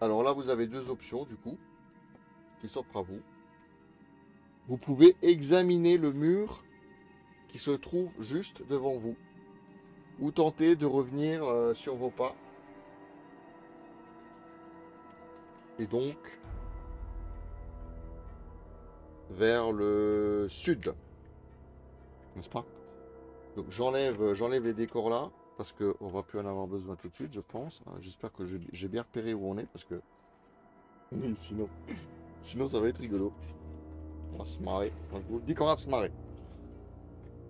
Alors là, vous avez deux options, du coup, qui s'offrent à vous. Vous pouvez examiner le mur qui se trouve juste devant vous, ou tenter de revenir sur vos pas. Et donc, vers le sud, n'est-ce pas? Donc j'enlève les décors là, parce qu'on va plus en avoir besoin tout de suite, je pense. J'espère que j'ai bien repéré où on est, parce que oui, sinon ça va être rigolo. On va se marrer. Moi, je vous dis qu'on va se marrer.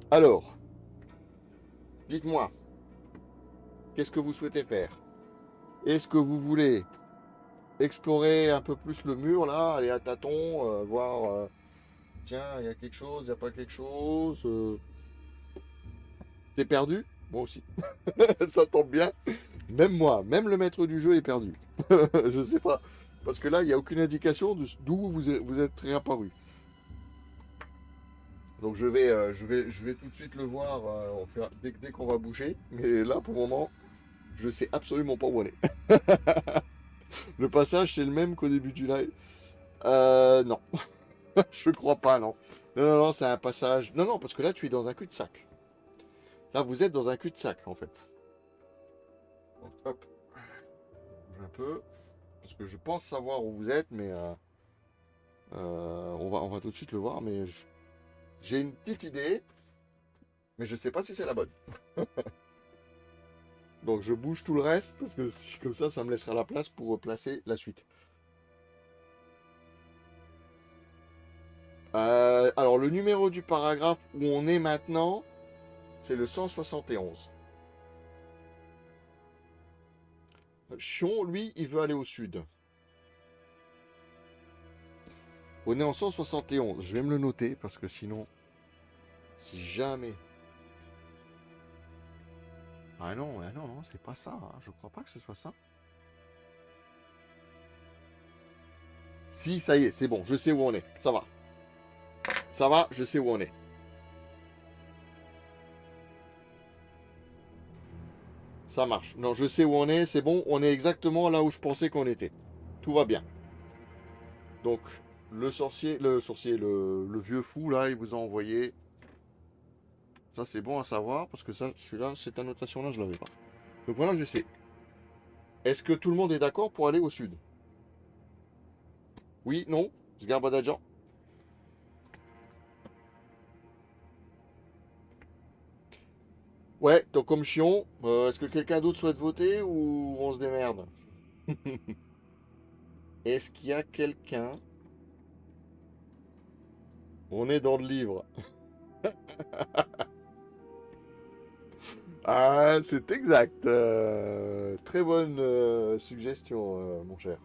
Alors, dites-moi, qu'est-ce que vous souhaitez faire? Est-ce que vous voulez explorer un peu plus le mur là, aller à tâtons, voir, tiens, il y a quelque chose, il n'y a pas quelque chose. T'es perdu? Moi aussi. Ça tombe bien. Même moi, même le maître du jeu est perdu. Je sais pas. Parce que là, il n'y a aucune indication d'où vous êtes réapparu. Donc je vais tout de suite le voir dès qu'on va bouger. Mais là, pour le moment, je sais absolument pas où on est. Le passage, c'est le même qu'au début du live. Non. Je crois pas, non. Non, non, non, c'est un passage. Non, non, parce que là, tu es dans un cul-de-sac. Là, vous êtes dans un cul-de-sac, en fait. Donc, hop, je bouge un peu. Parce que je pense savoir où vous êtes, mais on va tout de suite le voir. Mais j'ai une petite idée, mais je sais pas si c'est la bonne. Donc, je bouge tout le reste, parce que comme ça me laissera la place pour placer la suite. Alors, le numéro du paragraphe où on est maintenant, c'est le 171. Chion, lui, il veut aller au sud. On est en 171. Je vais me le noter parce que sinon, si jamais. Ah non, non, c'est pas ça. Je crois pas que ce soit ça. Si, ça y est, c'est bon. Je sais où on est. Ça va. Ça va, je sais où on est. Ça marche. Non, je sais où on est. C'est bon. On est exactement là où je pensais qu'on était. Tout va bien. Donc, le vieux fou, là, il vous a envoyé. Ça, c'est bon à savoir parce que ça, celui-là, cette annotation-là, je l'avais pas. Donc voilà, je sais. Est-ce que tout le monde est d'accord pour aller au sud? Oui, non? Sgarbadadjan? Ouais, donc comme chion, est-ce que quelqu'un d'autre souhaite voter ou on se démerde? Est-ce qu'il y a quelqu'un? On est dans le livre. Ah, c'est exact. Très bonne suggestion, mon cher.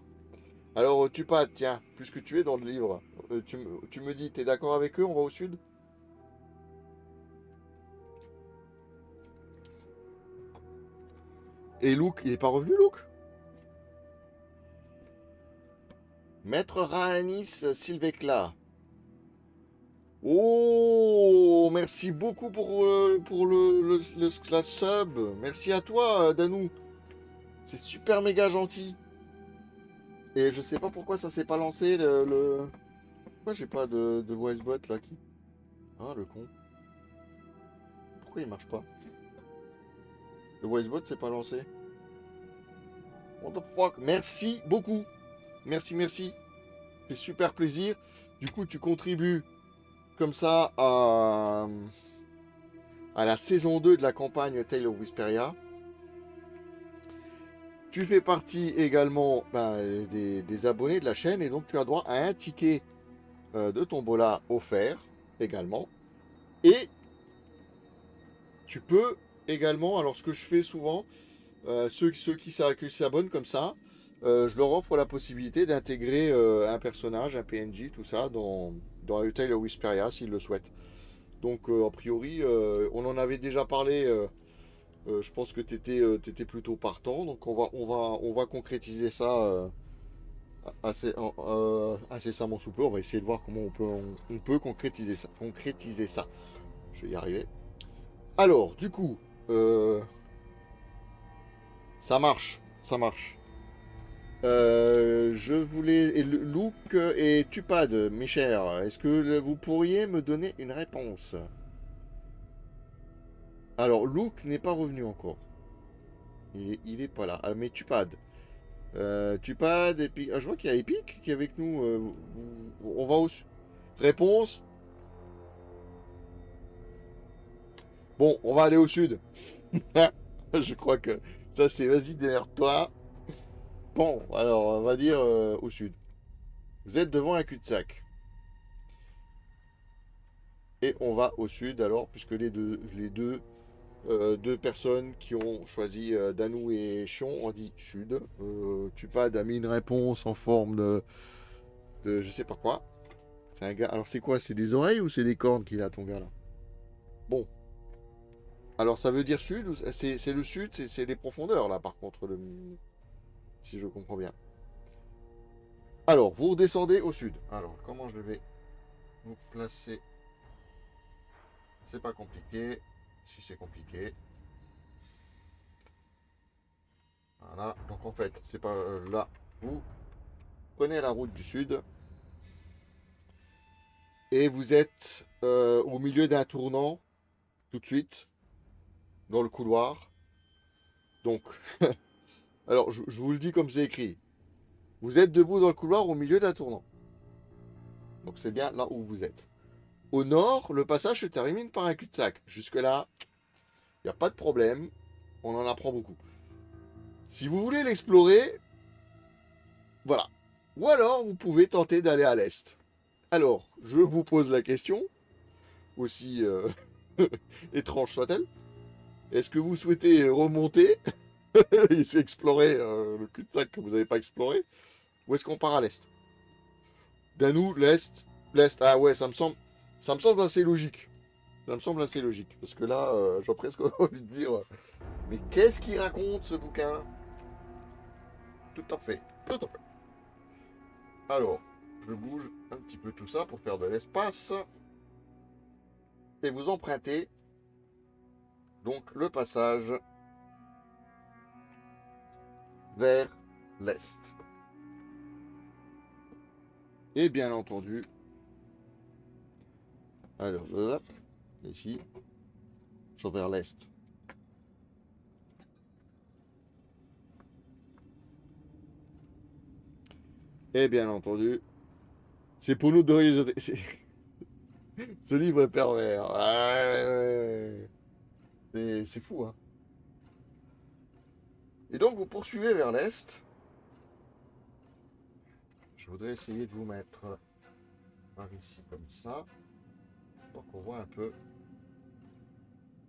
Alors, tu pas, tiens, puisque tu es dans le livre, tu me dis, t'es d'accord avec eux, on va au sud? Et Luke, il est pas revenu, Luke? Maître Rhaenys Sylvecla. Oh, merci beaucoup pour la sub. Merci à toi, Danou. C'est super méga gentil. Et je sais pas pourquoi ça s'est pas lancé Pourquoi j'ai pas de voice bot là qui. Ah le con. Pourquoi il marche pas? Le voice bot s'est pas lancé. What the fuck? Merci beaucoup. Merci, merci. Ça fait super plaisir. Du coup, tu contribues comme ça à la saison 2 de la campagne Tale of Whisperia. Tu fais partie également des abonnés de la chaîne et donc tu as droit à un ticket de tombola offert également. Et tu peux également, alors ce que je fais souvent, ceux qui s'abonnent comme ça, je leur offre la possibilité d'intégrer un personnage, un PNJ, tout ça, dans le Tale of Whisperia s'ils le souhaitent. Donc a priori, on en avait déjà parlé. Je pense que tu étais plutôt partant, donc on va concrétiser ça incessamment sous peu. On va essayer de voir comment on peut concrétiser ça. Je vais y arriver. Alors, du coup, ça marche, ça marche. Je voulais... Look et Tupad, mes chers, est-ce que vous pourriez me donner une réponse? Alors, Look n'est pas revenu encore. Il est pas là. Ah, mais Tupad. Tupad, et puis... Ah, je vois qu'il y a Epic qui est avec nous. On va où? Réponse. Bon, on va aller au sud. Je crois que ça c'est... Vas-y, derrière toi. Bon, alors, on va dire au sud. Vous êtes devant un cul-de-sac. Et on va au sud alors, puisque deux personnes qui ont choisi Danou et Chion ont dit sud. Tupad a mis une réponse en forme de je sais pas quoi. C'est un gars. Alors c'est quoi? C'est des oreilles ou c'est des cornes qu'il a ton gars là? Bon. Alors ça veut dire sud ou c'est le sud, c'est les profondeurs là par contre, si je comprends bien. Alors vous redescendez au sud. Alors comment je vais vous placer? C'est pas compliqué. Si c'est compliqué. Voilà. Donc en fait, c'est pas là. Vous prenez la route du sud et vous êtes au milieu d'un tournant tout de suite dans le couloir. Donc, alors je vous le dis comme c'est écrit. Vous êtes debout dans le couloir au milieu d'un tournant. Donc c'est bien là où vous êtes. Au nord, le passage se termine par un cul-de-sac. Jusque-là, il n'y a pas de problème. On en apprend beaucoup. Si vous voulez l'explorer, voilà. Ou alors, vous pouvez tenter d'aller à l'est. Alors, je vous pose la question, aussi étrange soit-elle. Est-ce que vous souhaitez remonter et explorer le cul-de-sac que vous n'avez pas exploré? Ou est-ce qu'on part à l'est? Danou, l'est, l'est. Ah ouais, ça me semble assez logique. Ça me semble assez logique. Parce que là, j'ai presque envie de dire, mais qu'est-ce qu'il raconte ce bouquin? Tout à fait, tout à fait. Alors, je bouge un petit peu tout ça pour faire de l'espace. Et vous empruntez donc le passage vers l'est. Et bien entendu, alors hop, ici, sur vers l'est. Et bien entendu, c'est pour nous donner ce livre est pervers. Ouais, ouais, ouais. C'est fou, hein. Et donc vous poursuivez vers l'est. Je voudrais essayer de vous mettre par ici comme ça, pour qu'on voit un peu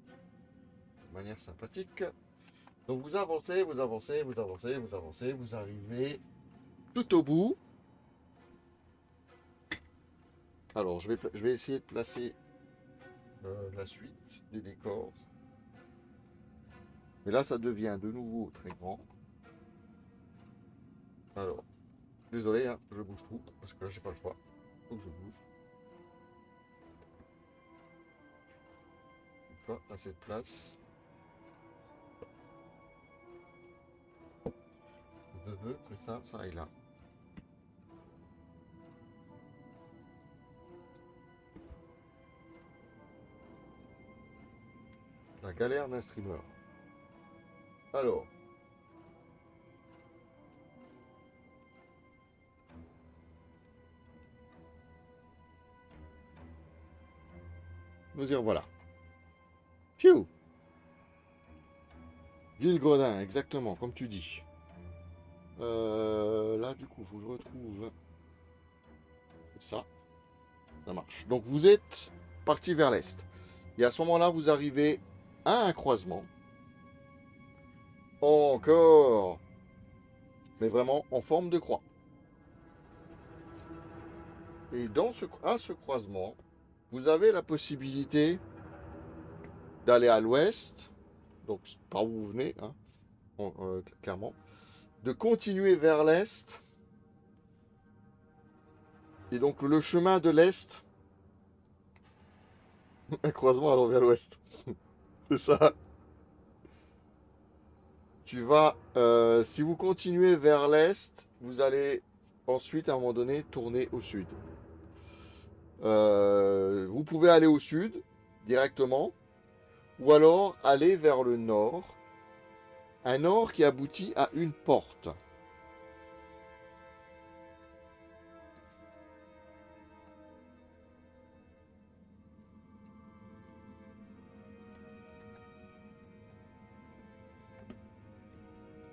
de manière sympathique. Donc vous avancez, vous avancez, vous avancez, vous avancez, vous arrivez tout au bout. Alors je vais essayer de placer la suite des décors. Mais là ça devient de nouveau très grand. Alors, désolé, hein, je bouge tout, parce que là j'ai pas le choix. Faut que je bouge. Pas assez de place. Je veux que ça aille là. La galère d'un streamer. Alors. Nous y revoilà. Phew. Ville-Gredin, exactement, comme tu dis. Là, du coup, faut que je retrouve... Ça. Ça marche. Donc, vous êtes parti vers l'est. Et à ce moment-là, vous arrivez à un croisement. Encore. Mais vraiment en forme de croix. Et à ce croisement, vous avez la possibilité d'aller à l'ouest, donc par où vous venez, hein, clairement, de continuer vers l'est. Et donc le chemin de l'est, un croisement allant vers l'ouest. C'est ça. Tu vas, si vous continuez vers l'est, vous allez ensuite, à un moment donné, tourner au sud. Vous pouvez aller au sud directement, ou alors aller vers le nord. Un nord qui aboutit à une porte.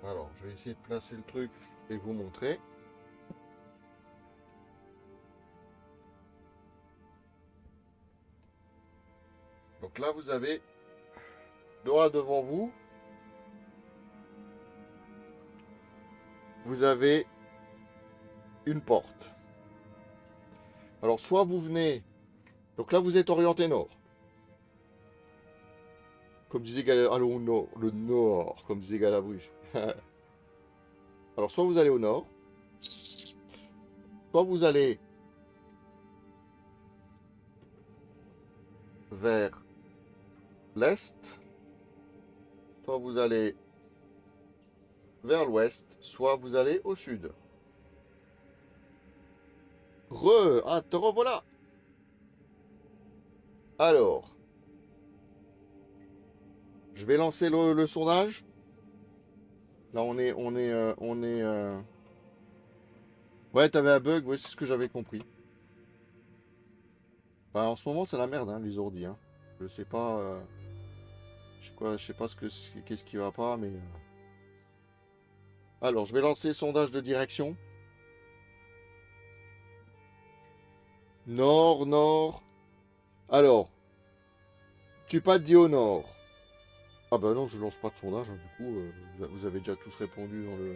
Alors, je vais essayer de placer le truc et vous montrer. Donc là, vous avez droit devant vous. Vous avez une porte. Alors, soit vous venez. Donc là, vous êtes orienté nord. Comme disait Galabru. Allons au nord. Le nord, comme disait Galabru. Alors, soit vous allez au nord. Soit vous allez vers l'est. Soit vous allez vers l'ouest. Soit vous allez au sud. Ah, te revoilà. Alors, je vais lancer le sondage. Là, Ouais, t'avais un bug, ouais, c'est ce que j'avais compris. Bah, en ce moment, c'est la merde, hein, les ordi, hein. Je sais pas, je sais pas qu'est-ce qui va pas, mais. Alors, je vais lancer le sondage de direction. Nord, nord. Alors, tu pas dit au nord. Ah bah non, je lance pas de sondage, hein, du coup, vous avez déjà tous répondu dans le.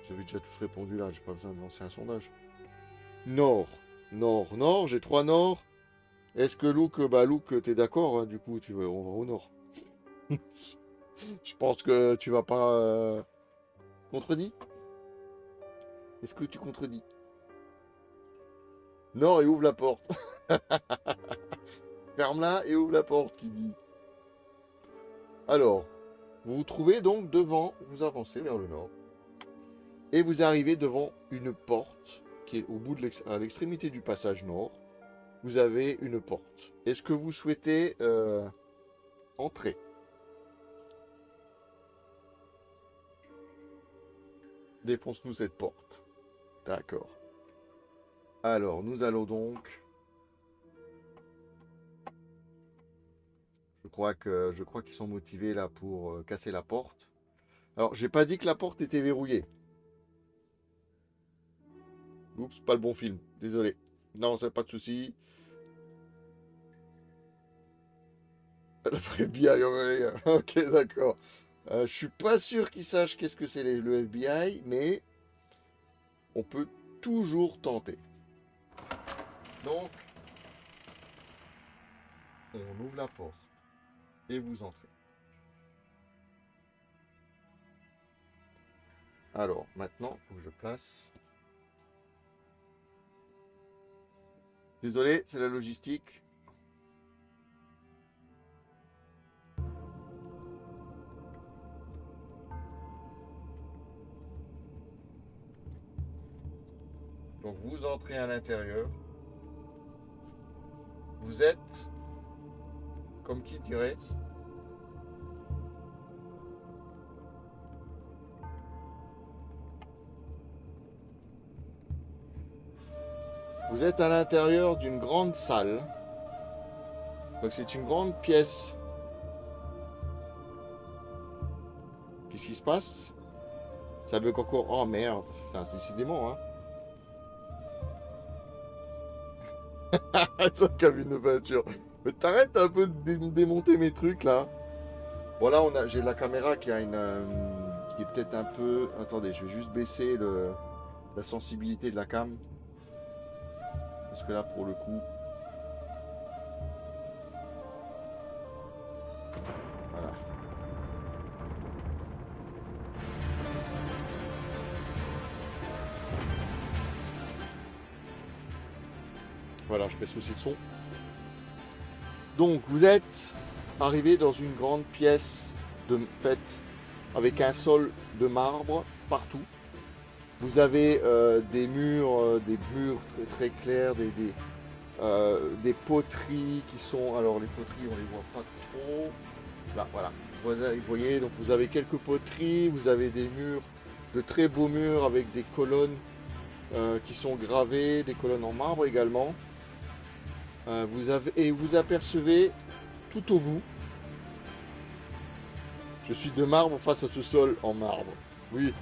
Vous avez déjà tous répondu là, j'ai pas besoin de lancer un sondage. Nord, nord, nord, j'ai 3 nord. Est-ce que Louk, t'es d'accord, hein, du coup, on va au nord. Je pense que tu vas pas contredit. Est-ce que tu contredis? Nord et ouvre la porte. Ferme-la et ouvre la porte, qui dit. Alors, vous vous trouvez donc devant, vous avancez vers le nord. Et vous arrivez devant une porte qui est au bout à l'extrémité du passage nord. Vous avez une porte. Est-ce que vous souhaitez entrer? Défonce-nous cette porte. D'accord. Alors, nous allons donc. Je crois qu'ils sont motivés là pour casser la porte. Alors, j'ai pas dit que la porte était verrouillée. Oups, pas le bon film. Désolé. Non, c'est pas de souci. Le FBI, ok, d'accord. Je suis pas sûr qu'ils sachent qu'est-ce que c'est le FBI, mais on peut toujours tenter. Donc, on ouvre la porte et vous entrez. Alors, maintenant, il faut que je place. Désolé, c'est la logistique. Donc, vous entrez à l'intérieur. Vous êtes, comme qui dirait, vous êtes à l'intérieur d'une grande salle. Donc c'est une grande pièce. Qu'est-ce qui se passe? Ça bug encore. Oh merde. Enfin, décidément, hein. Ça comme une peinture. Mais t'arrêtes un peu de démonter mes trucs là. Bon là j'ai la caméra qui a qui est peut-être un peu. Attendez, je vais juste baisser la sensibilité de la cam. Parce que là pour le coup. Voilà. Voilà, je baisse aussi le son. Donc vous êtes arrivé dans une grande pièce faite avec un sol de marbre partout. Vous avez des murs très, très clairs, des poteries qui sont... Alors les poteries, on les voit pas trop. Là, voilà. Vous voyez, donc vous avez quelques poteries, vous avez des murs, de très beaux murs avec des colonnes qui sont gravées, des colonnes en marbre également. Vous apercevez tout au bout, je suis de marbre face à ce sol en marbre. Oui.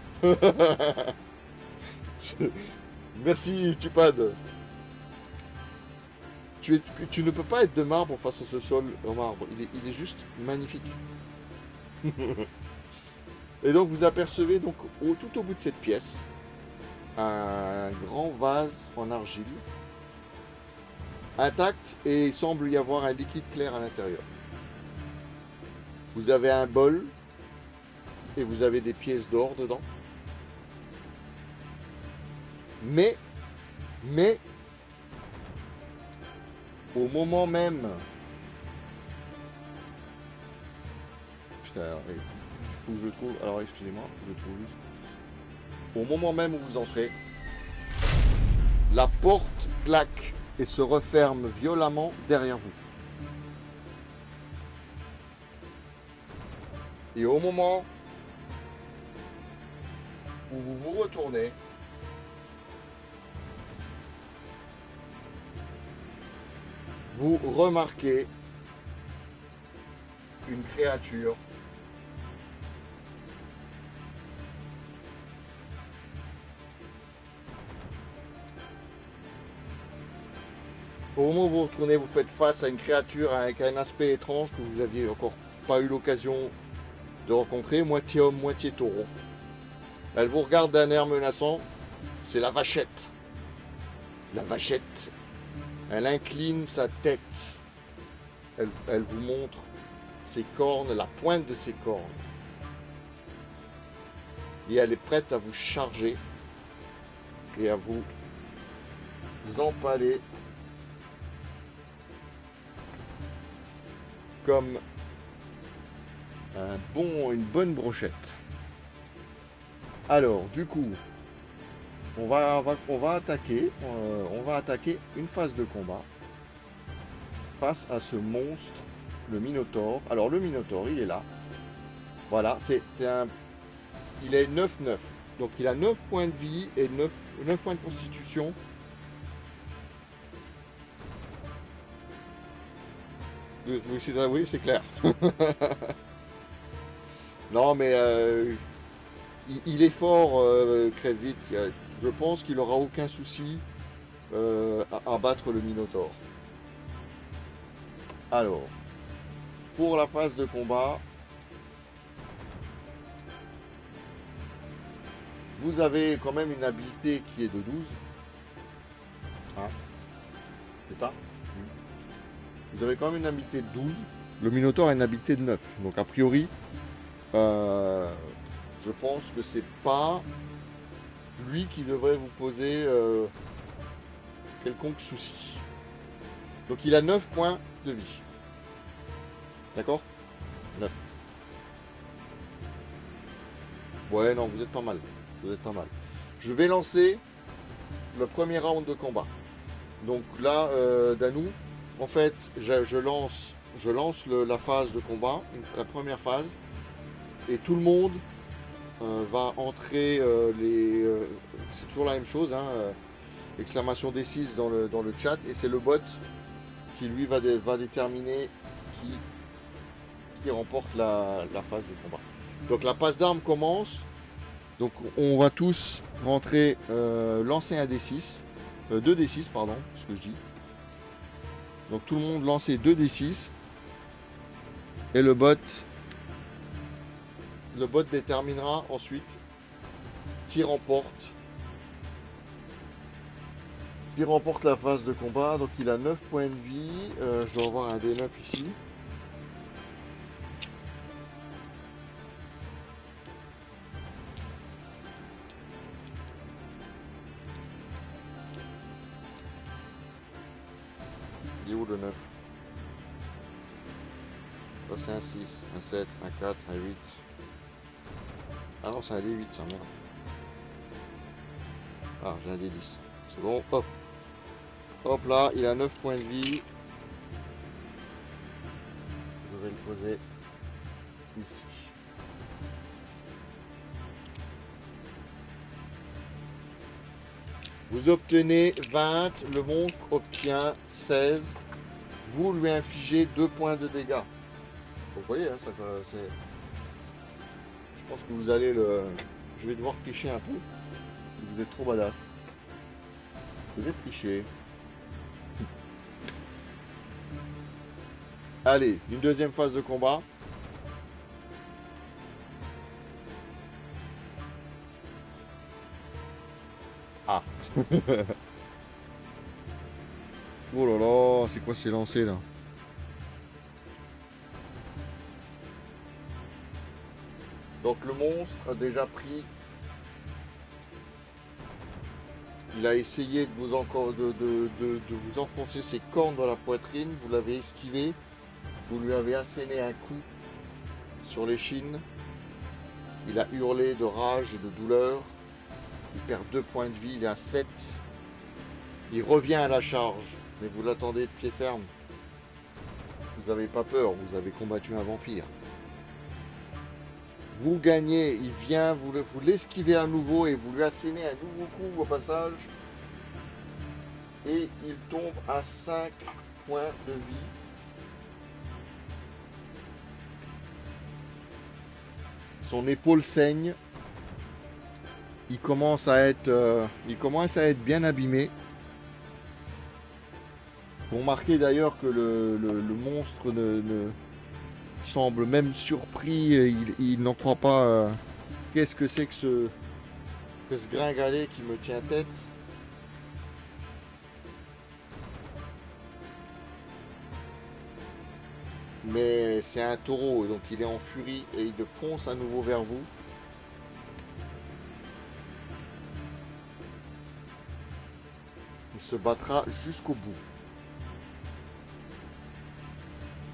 Merci, Tupad. Tu ne peux pas être de marbre face à ce sol en marbre. Il est juste magnifique. Et donc vous apercevez donc tout au bout de cette pièce un grand vase en argile intact et il semble y avoir un liquide clair à l'intérieur. Vous avez un bol et vous avez des pièces d'or dedans. Mais, au moment même... Putain, il faut que je le trouve. Alors excusez-moi, je le trouve juste. Au moment même où vous entrez, la porte claque et se referme violemment derrière vous. Et au moment où vous vous retournez, vous remarquez une créature au moment où vous vous retournez, vous faites face à une créature avec un aspect étrange que vous n'aviez encore pas eu l'occasion de rencontrer, moitié homme, moitié taureau. Elle vous regarde d'un air menaçant, c'est la vachette. La vachette, elle incline sa tête, elle vous montre ses cornes, la pointe de ses cornes. Et elle est prête à vous charger et à vous empaler comme une bonne brochette. Alors, du coup, on va attaquer une phase de combat face à ce monstre, le Minotaure. Alors, le Minotaure, il est là. Voilà, il est 9-9. Donc, il a 9 points de vie et 9 points de constitution. Oui, c'est clair. Non, mais il est fort, crève vite. Je pense qu'il n'aura aucun souci à battre le Minotaure. Alors, pour la phase de combat, vous avez quand même une habilité qui est de 12. Hein, c'est ça? Vous avez quand même une habilité de 12. Le Minotaure a une habilité de 9. Donc a priori, je pense que c'est pas lui qui devrait vous poser quelconque souci. Donc il a 9 points de vie. D'accord? 9. Ouais, non, vous êtes pas mal. Vous êtes pas mal. Je vais lancer le premier round de combat. Donc là, Danou, en fait, je lance la phase de combat, la première phase, et tout le monde va entrer c'est toujours la même chose, hein, exclamation D6 dans le chat, et c'est le bot qui lui va déterminer qui remporte la phase de combat. Donc la passe d'armes commence. Donc on va tous rentrer, lancer un D6, 2 D6 pardon, ce que je dis. Donc tout le monde lancer 2 D6 et le bot déterminera ensuite qui remporte la phase de combat. Donc il a 9 points de vie, je dois avoir un D9 ici. Il est où le 9? Ça c'est un 6, un 7, un 4, un 8. Ah non, c'est un D8, ça, merde. Ah, j'ai un D10. C'est bon, hop. Hop là, il a 9 points de vie. Je vais le poser ici. Vous obtenez 20, le monstre obtient 16. Vous lui infligez 2 points de dégâts. Vous voyez, hein, ça, c'est... Je pense que vous allez le... Je vais devoir tricher un peu. Vous êtes trop badass. Vous êtes triché. Allez, une deuxième phase de combat. Ah. Oh là là, c'est quoi ces lancers là? Donc le monstre a déjà pris. Il a essayé de vous vous enfoncer ses cornes dans la poitrine. Vous l'avez esquivé. Vous lui avez asséné un coup sur l'échine. Il a hurlé de rage et de douleur. Il perd 2 points de vie. Il est à 7. Il revient à la charge. Mais vous l'attendez de pied ferme. Vous n'avez pas peur. Vous avez combattu un vampire. Vous gagnez, il vient, vous l'esquivez à nouveau et vous lui assénez un nouveau coup au passage. Et il tombe à 5 points de vie. Son épaule saigne. Il commence à être bien abîmé. Vous remarquez d'ailleurs que le monstre ne semble même surpris, il n'en croit pas. Qu'est-ce que c'est que ce gringalet qui me tient tête? Mais c'est un taureau, donc il est en furie et il fonce à nouveau vers vous. Il se battra jusqu'au bout.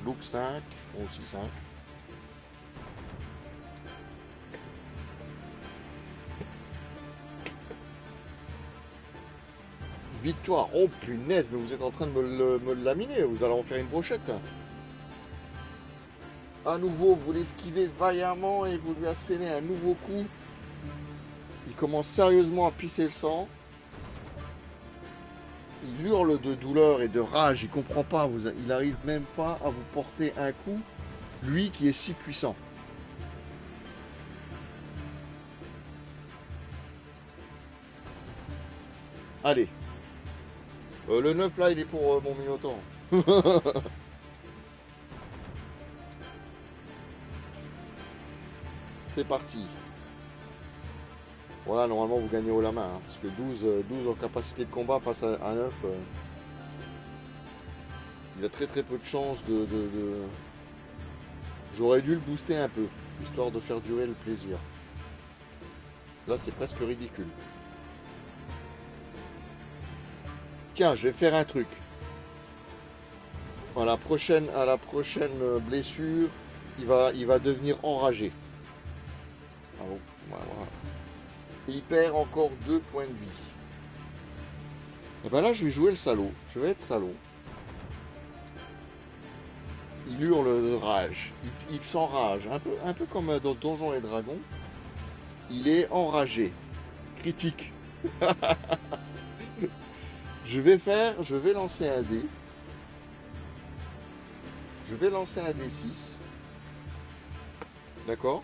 Look 5, aussi 5. Victoire. Oh punaise, mais vous êtes en train de me le laminer. Vous allez en faire une brochette. À nouveau, vous l'esquivez vaillamment et vous lui assénez un nouveau coup. Il commence sérieusement à pisser le sang. Il hurle de douleur et de rage. Il comprend pas. Il n'arrive même pas à vous porter un coup. Lui qui est si puissant. Allez. Le 9 là, il est pour mon Minotaure. C'est parti. Voilà, normalement vous gagnez haut la main. Hein, parce que 12 en capacité de combat face à 9. Il a très peu de chance de... J'aurais dû le booster un peu. Histoire de faire durer le plaisir. Là c'est presque ridicule. Tiens, je vais faire un truc. À la prochaine blessure, il va devenir enragé. Ah bon, voilà. Et il perd encore 2 points de vie. Et ben là, je vais jouer le salaud. Je vais être salaud. Il hurle de rage. Il s'enrage. Un peu comme dans Donjons et Dragons. Il est enragé. Critique. Je vais lancer un dé. Je vais lancer un D6. D'accord.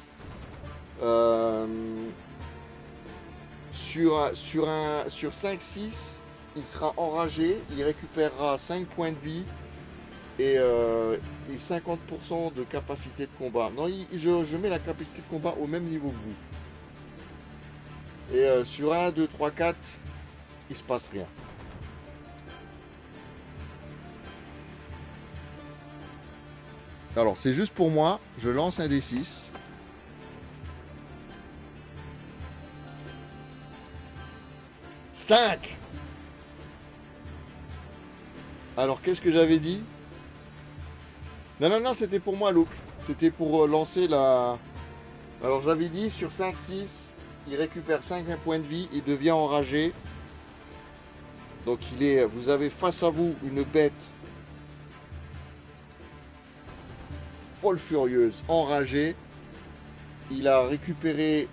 Sur 5-6, il sera enragé. Il récupérera 5 points de vie et 50% de capacité de combat. Non, je mets la capacité de combat au même niveau que vous. Et sur 1, 2, 3, 4, il se passe rien. Alors, c'est juste pour moi. Je lance un D6. « 5 ! Alors, qu'est-ce que j'avais dit? Non, c'était pour moi, Luke. C'était pour lancer la... Alors j'avais dit sur 5-6, il récupère 5 points de vie, il devient enragé. Donc vous avez face à vous une bête folle furieuse, enragée. Il a récupéré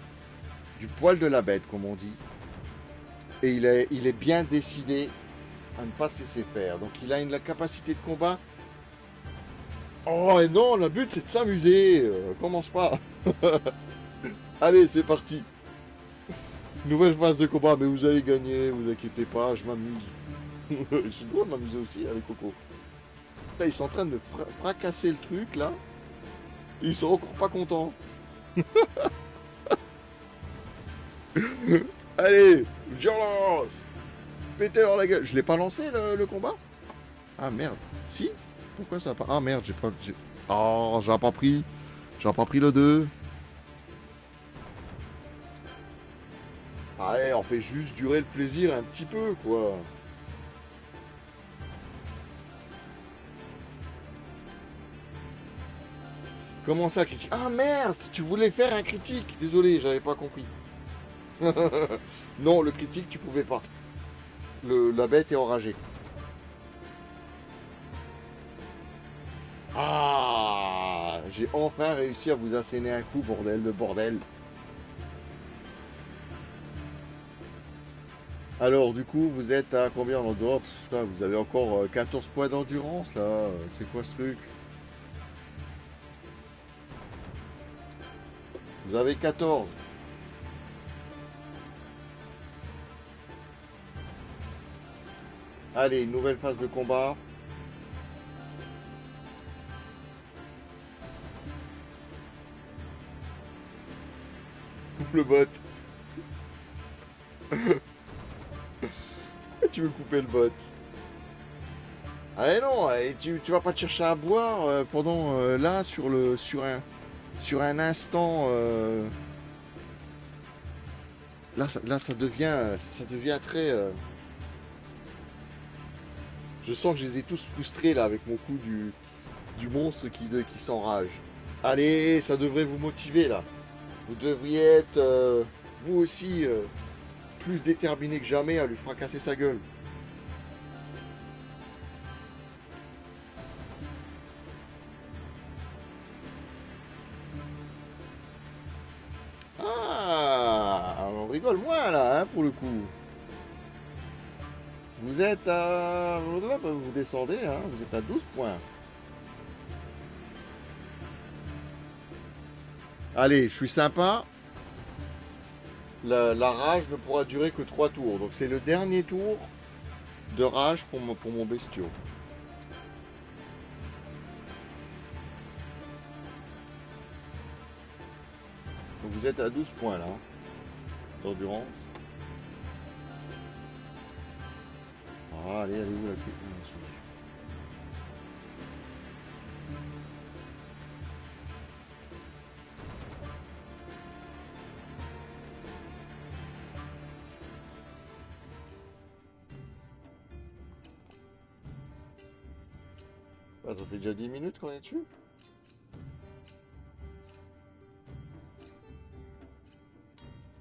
du poil de la bête, comme on dit. Et il est bien décidé à ne pas se laisser faire. Donc il a la capacité de combat. Oh et non, le but c'est de s'amuser. Commence pas. Allez, c'est parti. Nouvelle phase de combat, mais vous allez gagner, vous inquiétez pas, je m'amuse. Je suis drôle de m'amuser aussi avec Coco. Là, ils sont en train de me fracasser le truc là. Ils sont encore pas contents. Allez, je relance. Pétez leur la gueule. Je l'ai pas lancé le combat. Ah merde. Si. Pourquoi ça a pas. Ah merde, j'ai pas. Oh, j'ai pas pris. J'ai pas pris le 2. Allez, on fait juste durer le plaisir un petit peu, quoi. Comment ça, critique? Ah merde, tu voulais faire un critique. Désolé, j'avais pas compris. Non, le critique, tu pouvais pas. La bête est enragée. Ah, j'ai enfin réussi à vous asséner un coup, bordel de bordel. Alors, du coup, vous êtes à combien en endurance? Putain, vous avez encore 14 points d'endurance, là. C'est quoi ce truc? Vous avez 14. Allez, nouvelle phase de combat. Coupe le bot. Tu veux couper le bot? Ah non, tu vas pas te chercher à boire pendant là sur un instant. Là, ça devient très. Je sens que je les ai tous frustrés là avec mon coup du monstre qui s'enrage. Allez, ça devrait vous motiver là. Vous devriez être vous aussi plus déterminé que jamais à lui fracasser sa gueule. Ah, on rigole moins là, hein, pour le coup. Vous êtes à... Vous descendez, hein, vous êtes à 12 points. Allez, je suis sympa. La rage ne pourra durer que 3 tours. Donc c'est le dernier tour de rage pour mon bestiau. Donc vous êtes à 12 points là, d'endurance. Ah, allez, allez-vous la clé. Ah, ça fait déjà 10 minutes qu'on est dessus.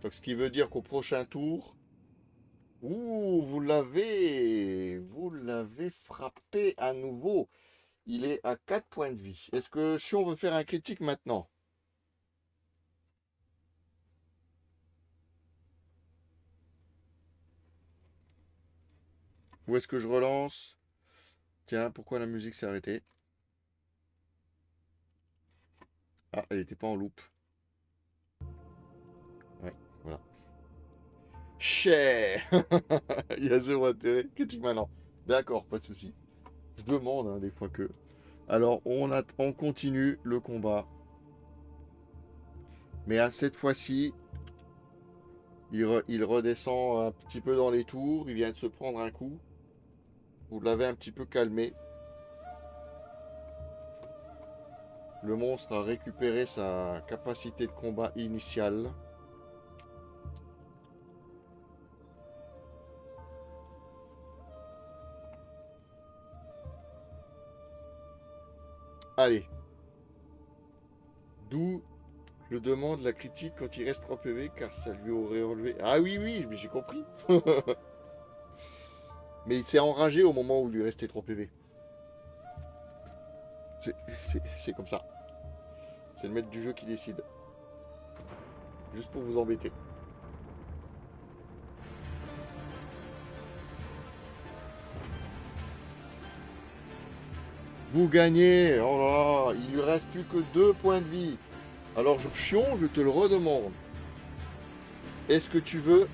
Donc ce qui veut dire qu'au prochain tour... Ouh, vous l'avez frappé à nouveau. Il est à 4 points de vie. Est-ce que si on veut faire un critique maintenant? Ou est-ce que je relance? Tiens, pourquoi la musique s'est arrêtée? Ah, elle n'était pas en loop. Ouais, voilà. Cher. Il y a zéro intérêt. Critique maintenant. D'accord, pas de souci. Je demande hein, des fois que. Alors, on continue le combat. Mais à cette fois-ci, il redescend un petit peu dans les tours. Il vient de se prendre un coup. Vous l'avez un petit peu calmé. Le monstre a récupéré sa capacité de combat initiale. Allez. D'où Je demande la critique quand il reste 3 PV car ça lui aurait enlevé. Ah oui, oui, mais j'ai compris. Mais il s'est enragé au moment où il lui restait 3 PV. C'est comme ça. C'est le maître du jeu qui décide. Juste pour vous embêter. Vous gagnez. Oh là là, il lui reste plus que 2 points de vie. Alors, Chion, je te le redemande. Est-ce que tu veux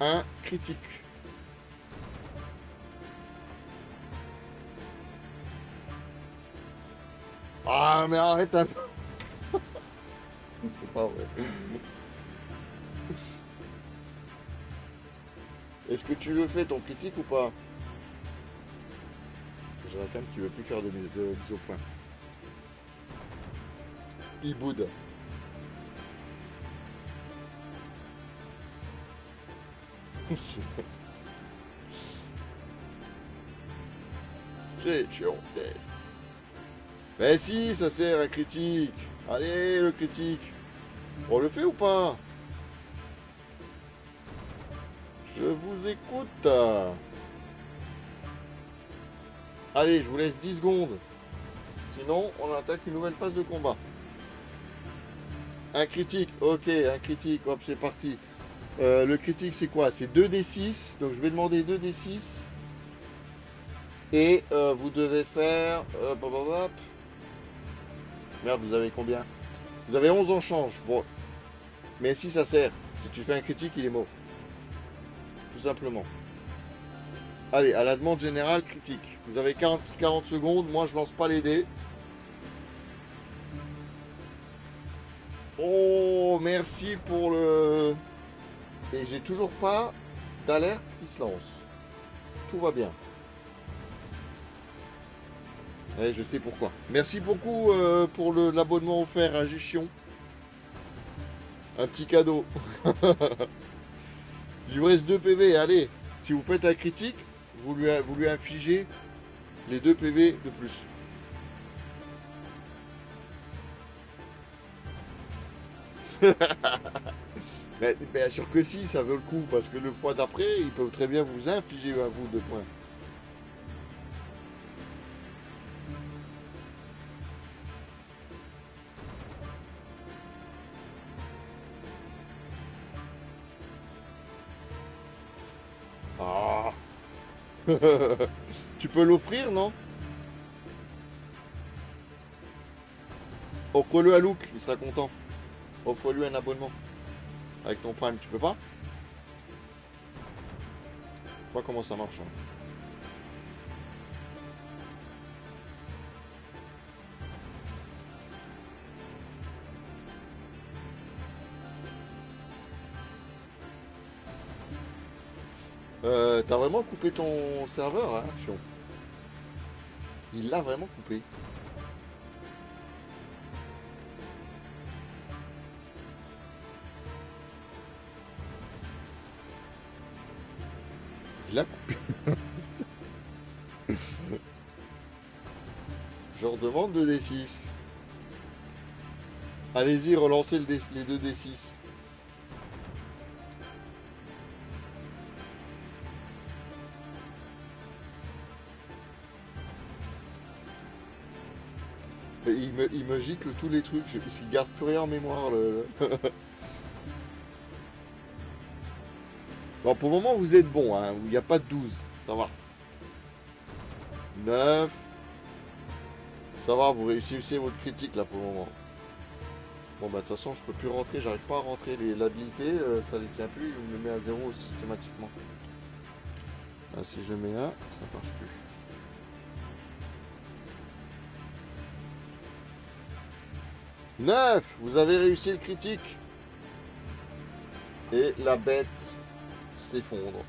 un critique? Ah, mais arrête un peu. C'est pas vrai. Est-ce que tu le fais ton critique ou pas? J'ai un cam qui veut plus faire de mise au point. Il boude. C'est chiant. Mais si, ça sert à critique. Allez, le critique. On le fait ou pas? Je vous écoute. Allez, je vous laisse 10 secondes. Sinon, on attaque une nouvelle phase de combat. Un critique. Ok, un critique. Hop, c'est parti. Le critique, c'est quoi? C'est 2d6. Donc, je vais demander 2d6. Et vous devez faire... hop, hop, hop. Merde, vous avez combien? Vous avez 11 en change. Bon. Mais si ça sert. Si tu fais un critique, il est mort. Tout simplement. Allez, à la demande générale, critique. Vous avez 40 secondes. Moi, je lance pas les dés. Oh, merci pour le... Et j'ai toujours pas d'alerte qui se lance. Tout va bien. Ouais, je sais pourquoi. Merci beaucoup pour l'abonnement offert à Gichion. Un petit cadeau. Il lui reste 2 PV. Allez, si vous faites un critique, vous lui infligez les 2 PV de plus. Mais bien sûr que si, ça vaut le coup, parce que le fois d'après, ils peuvent très bien vous infliger à vous 2 points. Ah. Tu peux l'offrir, non? Offre-le à Luke, il sera content. Offre-lui un abonnement. Avec ton Prime, tu peux pas? Je sais pas comment ça marche. Hein. T'as vraiment coupé ton serveur, hein, Chion? Il l'a vraiment coupé. Il l'a coupé. Je redemande 2d6. Allez-y, relancez les 2d6. Il me gicle tous les trucs, il garde plus rien en mémoire. Bon, pour le moment, vous êtes bon, hein, il n'y a pas de 12, ça va. 9. Ça va, vous réussissez votre critique là pour le moment. Bon, bah de toute façon, je peux plus rentrer, j'arrive pas à rentrer l'habilité, ça les tient plus, il me le met à 0 systématiquement. Là, si je mets 1, ça marche plus. 9, vous avez réussi le critique. Et la bête s'effondre.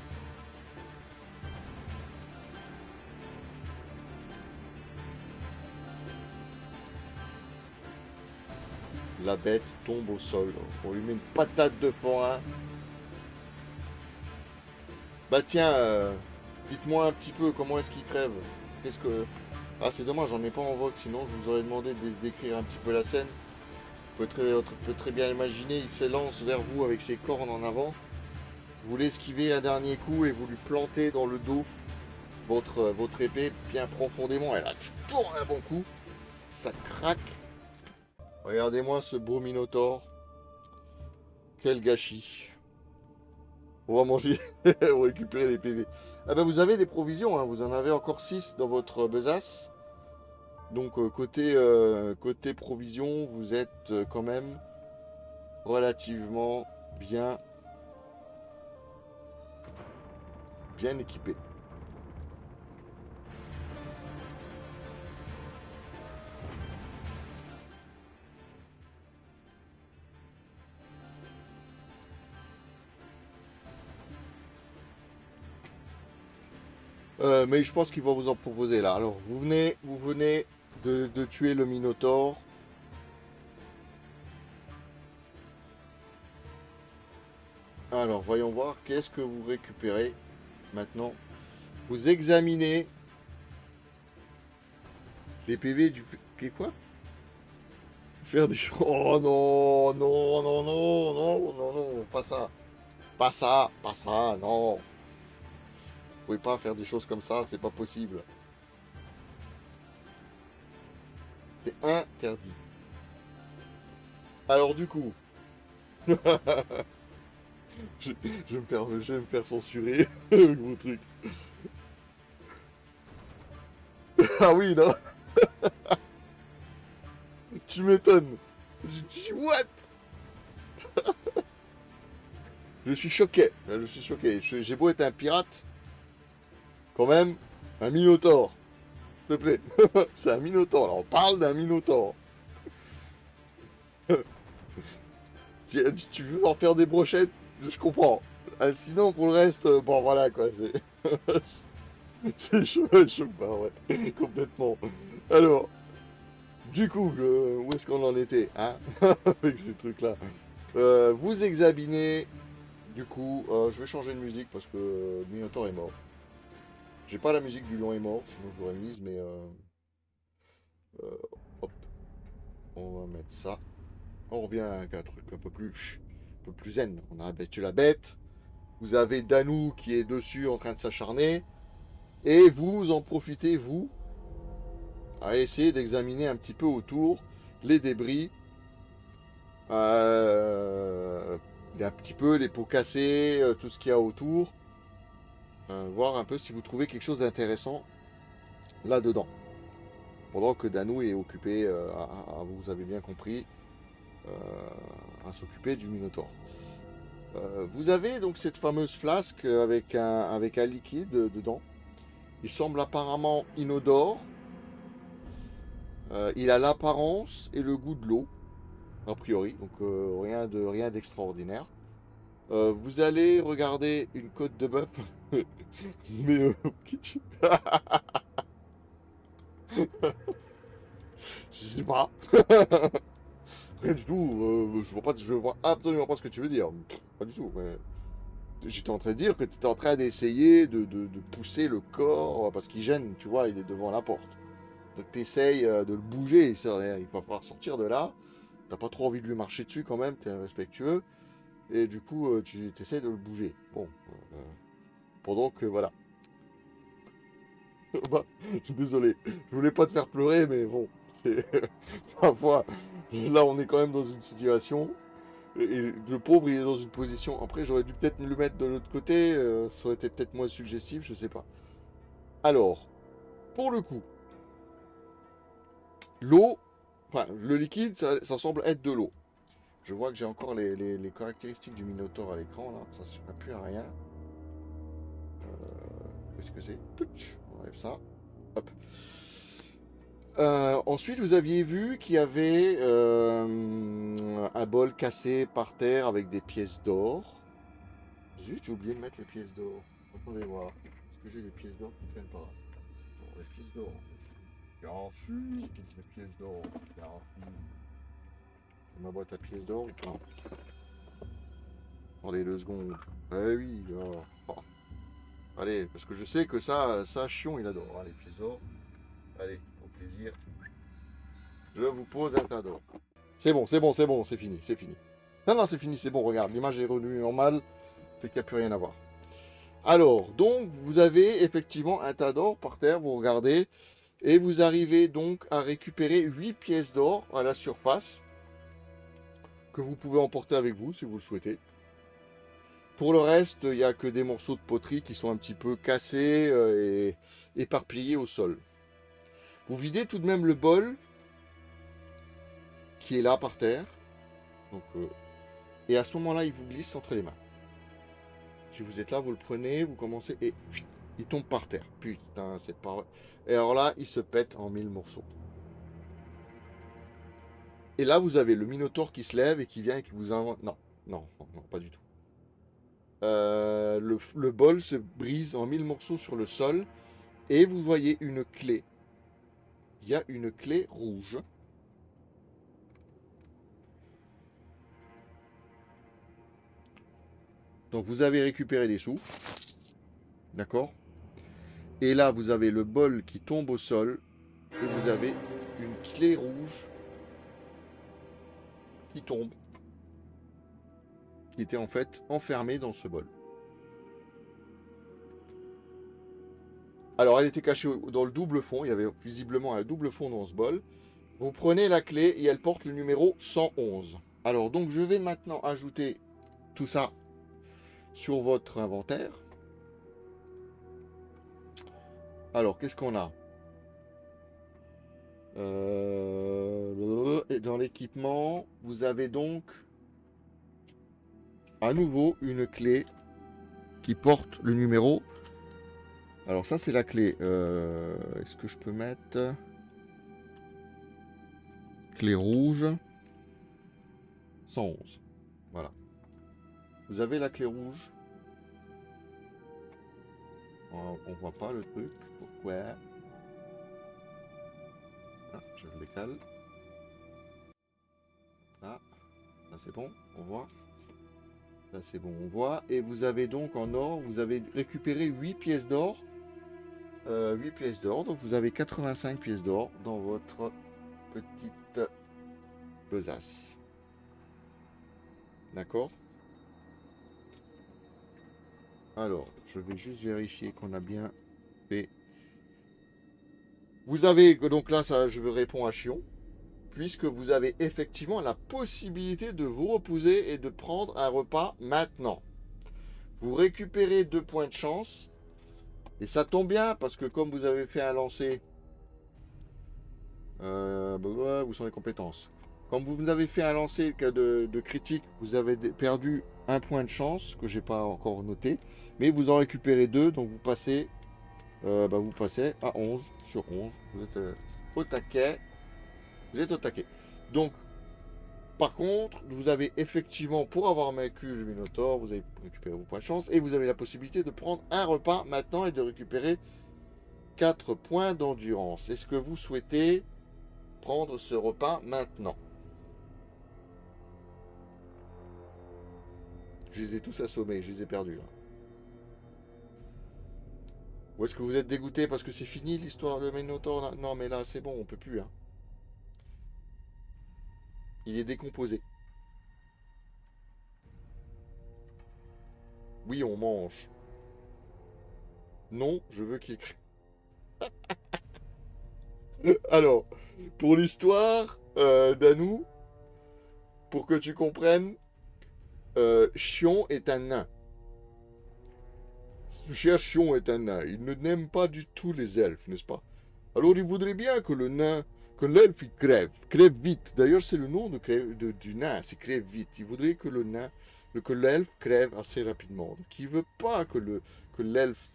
La bête tombe au sol. On lui met une patate de forain. Bah tiens, dites-moi un petit peu comment est-ce qu'il crève. Ah c'est dommage, j'en ai pas en vote, sinon je vous aurais demandé d'écrire un petit peu la scène. Vous pouvez très bien imaginer, il s'élance vers vous avec ses cornes en avant. Vous l'esquivez un dernier coup et vous lui plantez dans le dos votre épée bien profondément. Elle a toujours un bon coup. Ça craque. Regardez-moi ce beau minotaure. Quel gâchis. On va manger, on va récupérer les PV. Ah ben vous avez des provisions, hein. Vous en avez encore 6 dans votre besace. Donc côté provision, vous êtes quand même relativement bien équipé. Mais je pense qu'il va vous en proposer là. Alors vous venez de tuer le Minotaure. Alors voyons voir qu'est-ce que vous récupérez maintenant. Vous examinez les PV du plus. Quoi? Faire des choses. Oh non, non, non, non, non, non, non, pas ça. Pas ça, pas ça, non. Vous pouvez pas faire des choses comme ça, c'est pas possible. C'est interdit. Alors du coup, je vais me faire censurer avec vos trucs. Ah oui, non, tu m'étonnes. What? Je suis choqué. Je suis choqué. J'ai beau être un pirate, quand même, un minotaure. S'il te plaît. C'est un minotaure. Alors on parle d'un minotaure. Tu veux en faire des brochettes? Je comprends. Ah, sinon, pour le reste, bon voilà quoi. C'est chaud, chaud pas, ouais. Complètement. Alors, du coup, où est-ce qu'on en était, hein? Avec ces trucs-là. Vous examinez. Du coup, je vais changer de musique parce que Minotaur est mort. J'ai pas la musique du lion est mort, sinon je l'aurais mise, mais euh, hop, on va mettre ça. On revient avec un truc un peu plus zen. On a abattu la bête. Vous avez Danou qui est dessus en train de s'acharner. Et vous en profitez, vous, à essayer d'examiner un petit peu autour les débris. Il y a un petit peu les pots cassés, tout ce qu'il y a autour. Voir un peu si vous trouvez quelque chose d'intéressant là-dedans. Pendant que Danou est occupé, vous avez bien compris, à s'occuper du Minotaure. Vous avez donc cette fameuse flasque avec un liquide dedans. Il semble apparemment inodore. Il a l'apparence et le goût de l'eau, a priori, donc rien d'extraordinaire. Vous allez regarder une côte de bœuf. Mais qui tu... Je sais pas. Rien du tout. Je vois absolument pas ce que tu veux dire. Pas du tout. Mais... J'étais en train de dire que tu étais en train d'essayer de pousser le corps parce qu'il gêne, tu vois, il est devant la porte. Donc tu essayes de le bouger, il va falloir sortir de là. T'as pas trop envie de lui marcher dessus quand même, t'es respectueux. Et du coup, tu essaies de le bouger. Bon, pendant que voilà. Bah, désolé, je voulais pas te faire pleurer, mais bon, c'est parfois. Là, on est quand même dans une situation. Et le pauvre, il est dans une position. Après, j'aurais dû peut-être le mettre de l'autre côté. Ça aurait été peut-être moins suggestif, je sais pas. Alors, pour le coup, l'eau, enfin, le liquide, ça semble être de l'eau. Je vois que j'ai encore les caractéristiques du Minotaur à l'écran, là. Ça ne sert plus à rien. Qu'est-ce que c'est? Touch. On enlève ça. Hop. Ensuite, vous aviez vu qu'il y avait un bol cassé par terre avec des pièces d'or. Zut, j'ai oublié de mettre les pièces d'or. Attendez voir. Est-ce que j'ai des pièces d'or qui traînent par là? Genre les pièces d'or. Bien sûr, les pièces d'or. Bien sûr. C'est ma boîte à pièces d'or ou pas? Attendez 2 secondes. Eh oui, alors. Oh. Allez, parce que je sais que ça, Chion, il adore. Allez, pièces d'or. Allez, au plaisir. Je vous pose un tas d'or. C'est bon, c'est bon, c'est bon, c'est fini, c'est fini. Non, non, c'est fini, c'est bon, regarde, l'image est revenue normale, c'est qu'il n'y a plus rien à voir. Alors, donc, vous avez effectivement un tas d'or par terre, vous regardez, et vous arrivez donc à récupérer 8 pièces d'or à la surface, que vous pouvez emporter avec vous si vous le souhaitez. Pour le reste, il n'y a que des morceaux de poterie qui sont un petit peu cassés et éparpillés au sol. Vous videz tout de même le bol qui est là par terre. Donc, et à ce moment-là, il vous glisse entre les mains. Si vous êtes là, vous le prenez, vous commencez et il tombe par terre. Putain, c'est pas vrai. Et alors là, il se pète en 1000 morceaux. Et là, vous avez le Minotaure qui se lève et qui vient et qui vous invente. Non, non, non, non, pas du tout. Le bol se brise en 1000 morceaux sur le sol et vous voyez une clé. Il y a une clé rouge. Donc vous avez récupéré des sous. D'accord? Et là, vous avez le bol qui tombe au sol et vous avez une clé rouge qui tombe, qui était en fait enfermée dans ce bol. Alors, elle était cachée dans le double fond. Il y avait visiblement un double fond dans ce bol. Vous prenez la clé et elle porte le numéro 111. Alors, donc, je vais maintenant ajouter tout ça sur votre inventaire. Alors, qu'est-ce qu'on a? Et dans l'équipement, vous avez donc à nouveau une clé qui porte le numéro. Alors ça c'est la clé. Est-ce que je peux mettre clé rouge 111. Voilà. Vous avez la clé rouge. On voit pas le truc. Pourquoi? Ah, je le décale. Là, là c'est bon, on voit. Là c'est bon, on voit. Et vous avez donc en or, vous avez récupéré 8 pièces d'or. 8 pièces d'or, donc vous avez 85 pièces d'or dans votre petite besace. D'accord? Alors, je vais juste vérifier qu'on a bien fait. Vous avez, donc là, ça, je réponds à Chion, puisque vous avez effectivement la possibilité de vous reposer et de prendre un repas maintenant. Vous récupérez 2 points de chance, et ça tombe bien, parce que comme vous avez fait un lancer, où sont les compétences? Comme vous avez fait un lancer de critique, vous avez perdu un point de chance, que j'ai pas encore noté, mais vous en récupérez 2, donc vous passez à 11 sur 11. Vous êtes au taquet. Vous êtes au taquet. Donc, par contre, vous avez effectivement, pour avoir vaincu le Minotaure, vous avez récupéré vos points de chance et vous avez la possibilité de prendre un repas maintenant et de récupérer 4 points d'endurance. Est-ce que vous souhaitez prendre ce repas maintenant? Je les ai tous assommés, je les ai perdus là. Ou est-ce que vous êtes dégoûté parce que c'est fini l'histoire de Minotaure? Non, mais là c'est bon, on peut plus. Hein. Il est décomposé. Oui, on mange. Non, je veux qu'il crée. Alors, pour l'histoire, Danou, pour que tu comprennes, Chion est un nain. Cher Chion est un nain. Il ne n'aime pas du tout les elfes, n'est-ce pas? Alors il voudrait bien que le nain, que l'elfe il crève, crève vite. D'ailleurs, c'est le nom du nain, c'est crève vite. Il voudrait que le nain, que l'elfe crève assez rapidement. Donc il veut pas que l'elfe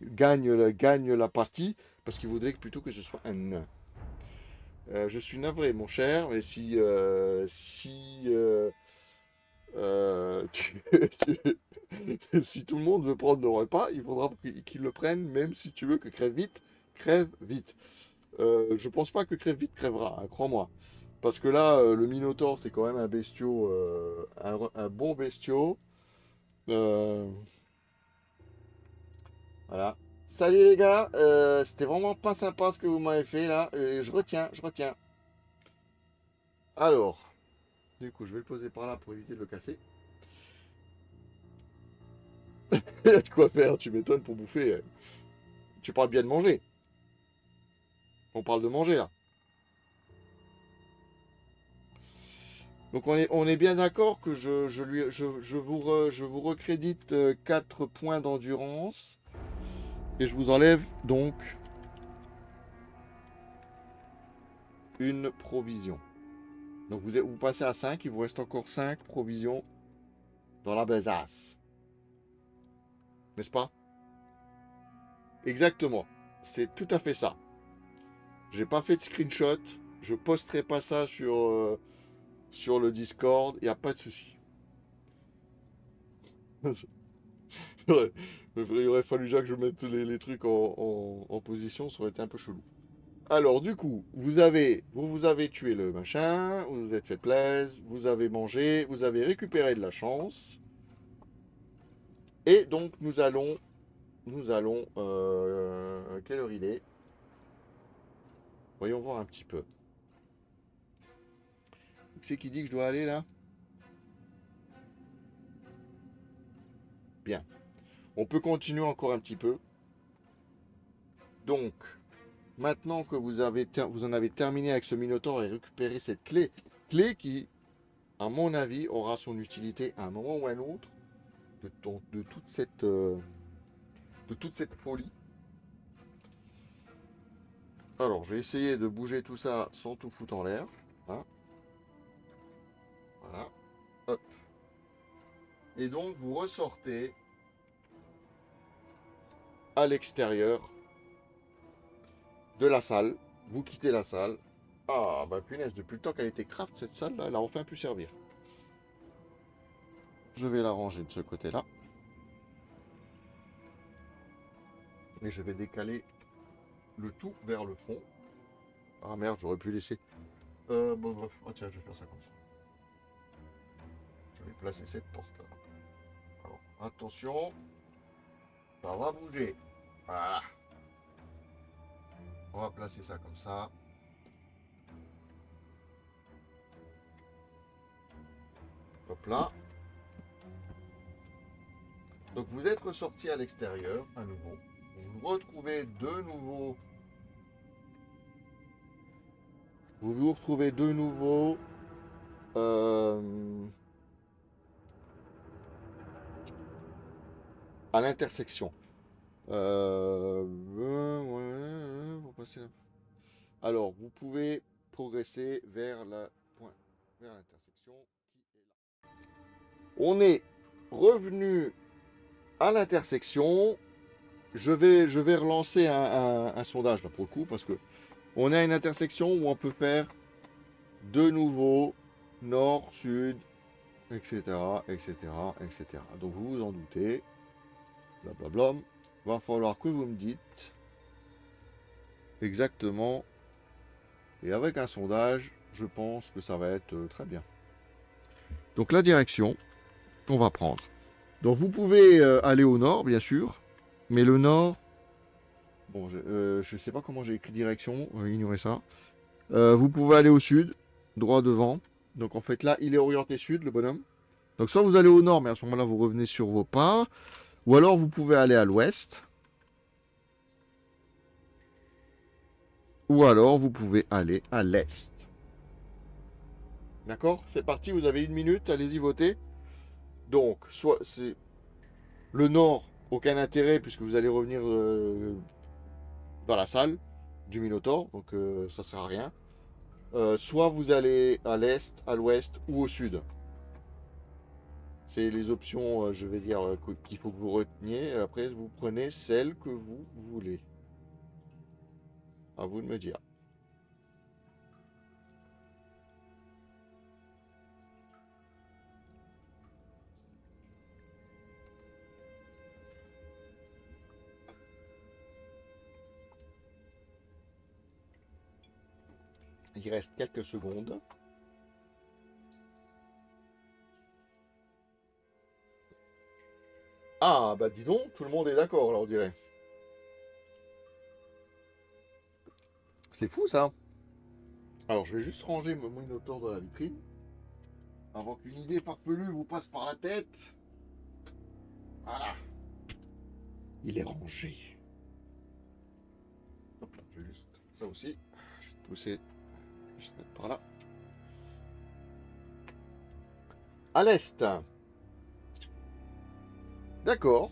gagne la partie, parce qu'il voudrait plutôt que ce soit un nain. Je suis navré, mon cher, mais si tout le monde veut prendre le repas, il faudra qu'il le prenne, même si tu veux que crève vite, crève vite. Je pense pas que crève vite crèvera, hein, crois-moi. Parce que là, le Minotaure, c'est quand même un bestiau, un bon bestiau. Euh, voilà. Salut les gars, c'était vraiment pas sympa ce que vous m'avez fait là. Je retiens, je retiens. Alors. Du coup, je vais le poser par là pour éviter de le casser. Il y a de quoi faire, tu m'étonnes pour bouffer. Tu parles bien de manger. On parle de manger là. Donc on est bien d'accord que je vous recrédite 4 points d'endurance. Et je vous enlève donc une provision. Donc vous passez à 5, il vous reste encore 5 provisions dans la besace. N'est-ce pas? Exactement. C'est tout à fait ça. J'ai pas fait de screenshot. Je posterai pas ça sur le Discord. Il n'y a pas de souci. Ouais. Il aurait fallu déjà que je mette les trucs en position. Ça aurait été un peu chelou. Alors, du coup, vous avez tué le machin. Vous vous êtes fait plaisir. Vous avez mangé. Vous avez récupéré de la chance. Et donc, quelle heure il est? Voyons voir un petit peu. C'est qui dit que je dois aller là? Bien. On peut continuer encore un petit peu. Donc, maintenant que vous en avez terminé avec ce Minotaur et récupéré cette clé, clé qui, à mon avis, aura son utilité à un moment ou à un autre de toute cette folie. Alors, je vais essayer de bouger tout ça sans tout foutre en l'air. Hein. Voilà. Hop. Et donc, vous ressortez à l'extérieur de la salle. Vous quittez la salle. Ah, bah punaise, depuis le temps qu'elle était craft, cette salle-là, elle a enfin pu servir. Je vais la ranger de ce côté-là. Et je vais décaler le tout vers le fond. Ah merde, j'aurais pu laisser. Bon, bref. Oh tiens, je vais faire ça comme ça. Je vais placer cette porte là. Alors, attention. Ça va bouger. Voilà. On va placer ça comme ça. Hop là. Donc vous êtes ressorti à l'extérieur à nouveau. Vous retrouvez de nouveau. Vous vous retrouvez de nouveau. euh, à l'intersection. Vous passez là. Alors, vous pouvez progresser vers vers l'intersection qui est là. On est revenu à l'intersection. Je vais relancer un sondage là pour le coup parce que on est à une intersection où on peut faire de nouveau nord, sud, etc., etc., etc. Donc vous vous en doutez. Blablabla. Va falloir que vous me dites exactement. Et avec un sondage, je pense que ça va être très bien. Donc la direction qu'on va prendre. Donc vous pouvez aller au nord, bien sûr. Mais le nord, bon, je sais pas comment j'ai écrit direction, ignorez ça. Vous pouvez aller au sud, droit devant. Donc en fait là, il est orienté sud, le bonhomme. Donc soit vous allez au nord, mais à ce moment-là, vous revenez sur vos pas. Ou alors vous pouvez aller à l'ouest. Ou alors vous pouvez aller à l'est. D'accord? C'est parti, vous avez 1 minute, allez-y voter. Donc, soit c'est le nord, aucun intérêt puisque vous allez revenir dans la salle du Minotaur, donc ça sert à rien. Soit vous allez à l'est, à l'ouest ou au sud. C'est les options, je vais dire, qu'il faut que vous reteniez. Après, vous prenez celle que vous voulez. À vous de me dire. Il reste quelques secondes. Ah, bah dis donc, tout le monde est d'accord, là, on dirait. C'est fou, ça. Alors, je vais juste ranger mon Minotaur dans la vitrine. Avant qu'une idée farfelue vous passe par la tête. Voilà. Il est rangé. Hop là, je vais juste ça aussi. Je vais te pousser. Je vais te mettre par là. À l'est. D'accord.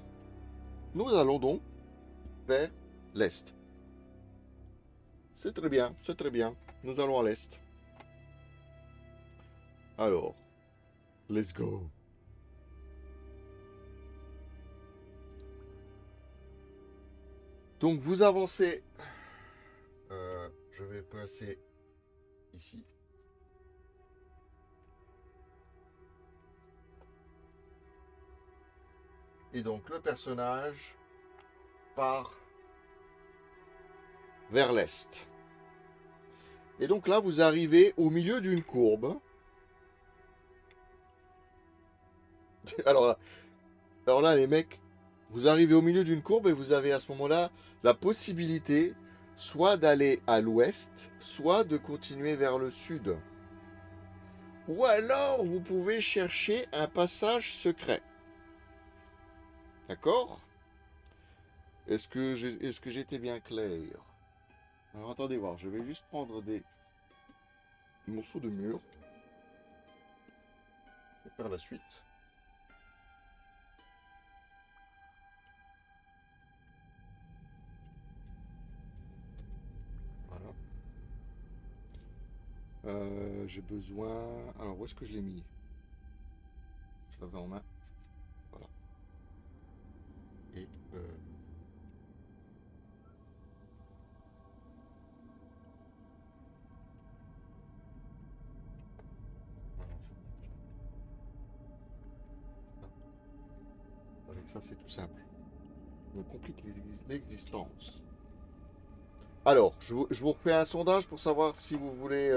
Nous allons donc vers l'est. C'est très bien, c'est très bien. Nous allons à l'est. Alors, let's go. Donc vous avancez. Je vais passer ici. Et donc le personnage part vers l'est. Et donc là, vous arrivez au milieu d'une courbe. Alors là, les mecs, vous arrivez au milieu d'une courbe et vous avez à ce moment-là la possibilité soit d'aller à l'ouest, soit de continuer vers le sud. Ou alors, vous pouvez chercher un passage secret. D'accord? Est-ce que j'étais bien clair? Alors attendez voir, je vais juste prendre des morceaux de mur. Et faire la suite. Voilà. J'ai besoin... Alors où est-ce que je l'ai mis? Je l'avais en main. Voilà. Et... Avec ça, c'est tout simple. On complique l'existence. Alors, je vous refais un sondage pour savoir si vous voulez...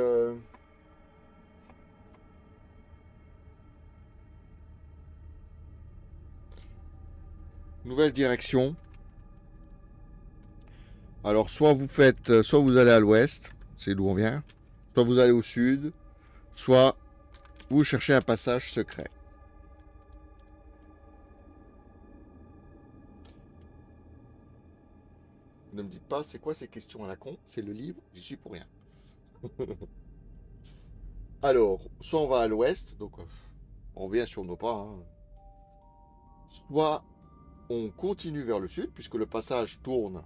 Nouvelle direction. Alors, soit vous faites... Soit vous allez à l'ouest, c'est d'où on vient. Soit vous allez au sud. Soit vous cherchez un passage secret. Ne me dites pas, c'est quoi ces questions à la con? C'est le livre, j'y suis pour rien. Alors, soit on va à l'ouest, donc on revient sur nos pas. Hein. Soit on continue vers le sud, puisque le passage tourne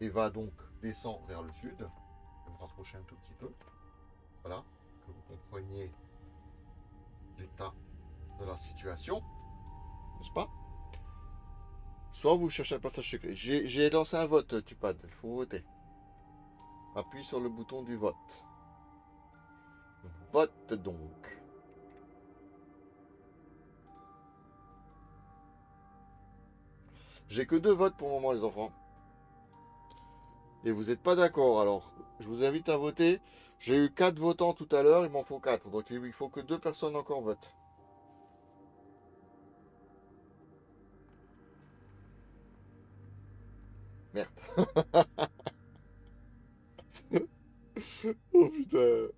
et va donc descendre vers le sud. Je vais me rapprocher un tout petit peu. Voilà, que vous compreniez l'état de la situation, n'est-ce pas? Soit vous cherchez un passage secret. J'ai lancé un vote, Tupad, il faut voter. Appuie sur le bouton du vote. Vote donc. J'ai que 2 votes pour le moment, les enfants. Et vous n'êtes pas d'accord, alors je vous invite à voter. J'ai eu 4 votants tout à l'heure, il m'en faut 4. Donc il faut que 2 personnes encore votent. Merde. Oh putain.